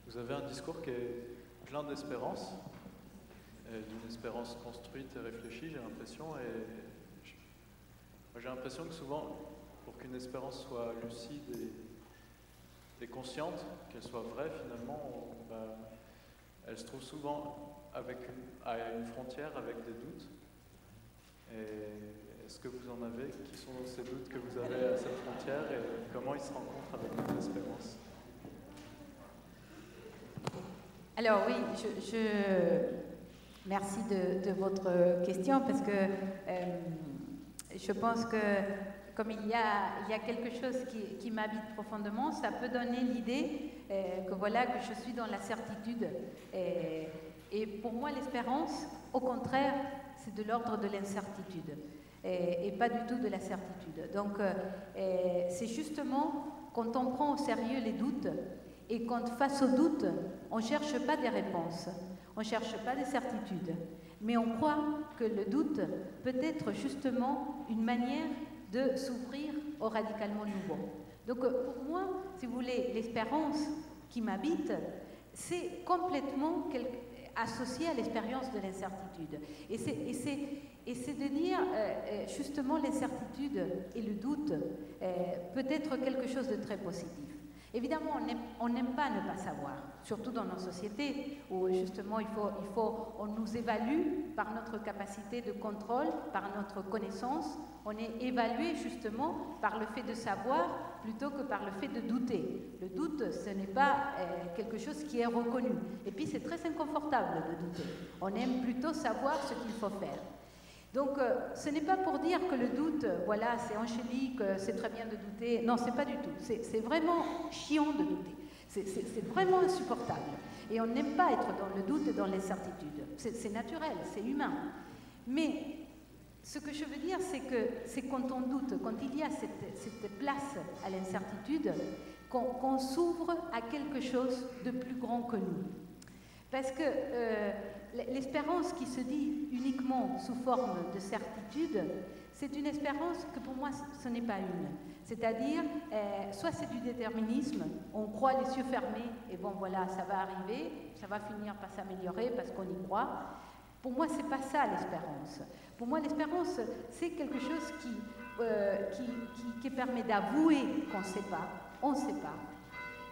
Vous avez un discours qui est plein d'espérance, d'une espérance construite et réfléchie, j'ai l'impression. J'ai l'impression que souvent, pour qu'une espérance soit lucide et consciente, qu'elle soit vraie finalement, elle se trouve souvent à une frontière avec des doutes. Et est-ce que vous en avez? Qui sont ces doutes que vous avez à cette frontière et comment ils se rencontrent avec votre espérance? Alors oui, merci de votre question parce que je pense que comme il y a quelque chose qui m'habite profondément, ça peut donner l'idée que voilà que je suis dans la certitude. Et pour moi, l'espérance, au contraire, c'est de l'ordre de l'incertitude et pas du tout de la certitude. Donc c'est justement quand on prend au sérieux les doutes. Et quand face aux doutes, on ne cherche pas des réponses, on ne cherche pas des certitudes, mais on croit que le doute peut être justement une manière de s'ouvrir au radicalement nouveau. Donc pour moi, si vous voulez, l'espérance qui m'habite, c'est complètement associé à l'expérience de l'incertitude. Et c'est de dire justement l'incertitude et le doute peut être quelque chose de très positif. Évidemment, on n'aime pas ne pas savoir, surtout dans nos sociétés où justement on nous évalue par notre capacité de contrôle, par notre connaissance. On est évalué justement par le fait de savoir plutôt que par le fait de douter. Le doute, ce n'est pas quelque chose qui est reconnu. Et puis c'est très inconfortable de douter. On aime plutôt savoir ce qu'il faut faire. Donc, ce n'est pas pour dire que le doute, voilà, c'est angélique, c'est très bien de douter. Non, c'est pas du tout. C'est vraiment chiant de douter. C'est vraiment insupportable. Et on n'aime pas être dans le doute et dans l'incertitude. C'est naturel, c'est humain. Mais ce que je veux dire, c'est que c'est quand on doute, quand il y a cette place à l'incertitude, qu'on s'ouvre à quelque chose de plus grand que nous. Parce que l'espérance qui se dit uniquement sous forme de certitude, c'est une espérance que pour moi ce n'est pas une. C'est-à-dire, soit c'est du déterminisme, on croit les yeux fermés, et bon voilà, ça va arriver, ça va finir par s'améliorer parce qu'on y croit. Pour moi, c'est pas ça l'espérance. Pour moi, l'espérance, c'est quelque chose qui permet d'avouer qu'on ne sait pas, on ne sait pas,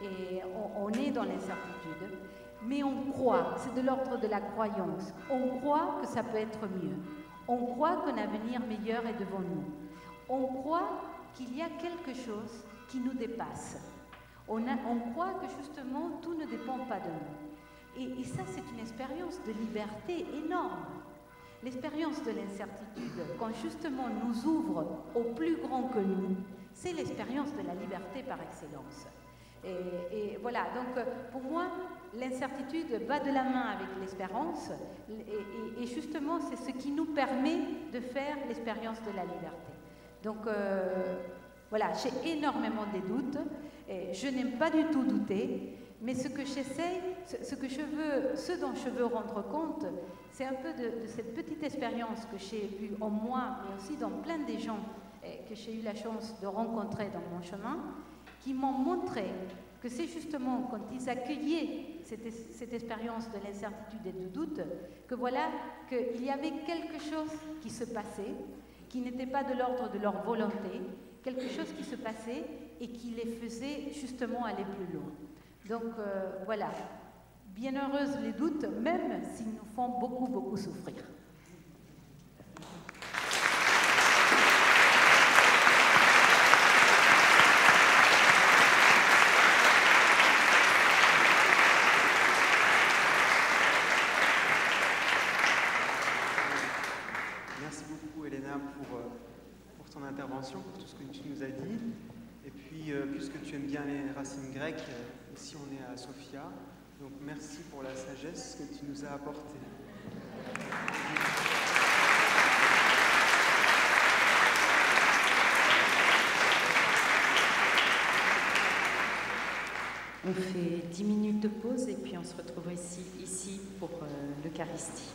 et on est dans l'incertitude. Mais on croit, c'est de l'ordre de la croyance. On croit que ça peut être mieux. On croit qu'un avenir meilleur est devant nous. On croit qu'il y a quelque chose qui nous dépasse. On croit que justement tout ne dépend pas de nous. Et ça, c'est une expérience de liberté énorme. L'expérience de l'incertitude, quand justement nous ouvre au plus grand que nous, c'est l'expérience de la liberté par excellence. Et voilà, donc pour moi, l'incertitude va de la main avec l'espérance et justement c'est ce qui nous permet de faire l'expérience de la liberté. Donc voilà, j'ai énormément de doutes, et je n'aime pas du tout douter, mais ce que j'essaie, ce dont je veux rendre compte, c'est un peu de cette petite expérience que j'ai vue en moi, mais aussi dans plein de gens que j'ai eu la chance de rencontrer dans mon chemin, qui m'ont montré que c'est justement quand ils accueillaient cette expérience de l'incertitude et du doute, que voilà, qu'il y avait quelque chose qui se passait, qui n'était pas de l'ordre de leur volonté, quelque chose qui se passait et qui les faisait justement aller plus loin. Donc voilà, bienheureuses les doutes, même s'ils nous font beaucoup, beaucoup souffrir. Pour tout ce que tu nous as dit. Et puis, puisque tu aimes bien les racines grecques, ici on est à Sophia. Donc merci pour la sagesse que tu nous as apportée. On fait 10 minutes de pause et puis on se retrouve ici pour l'Eucharistie.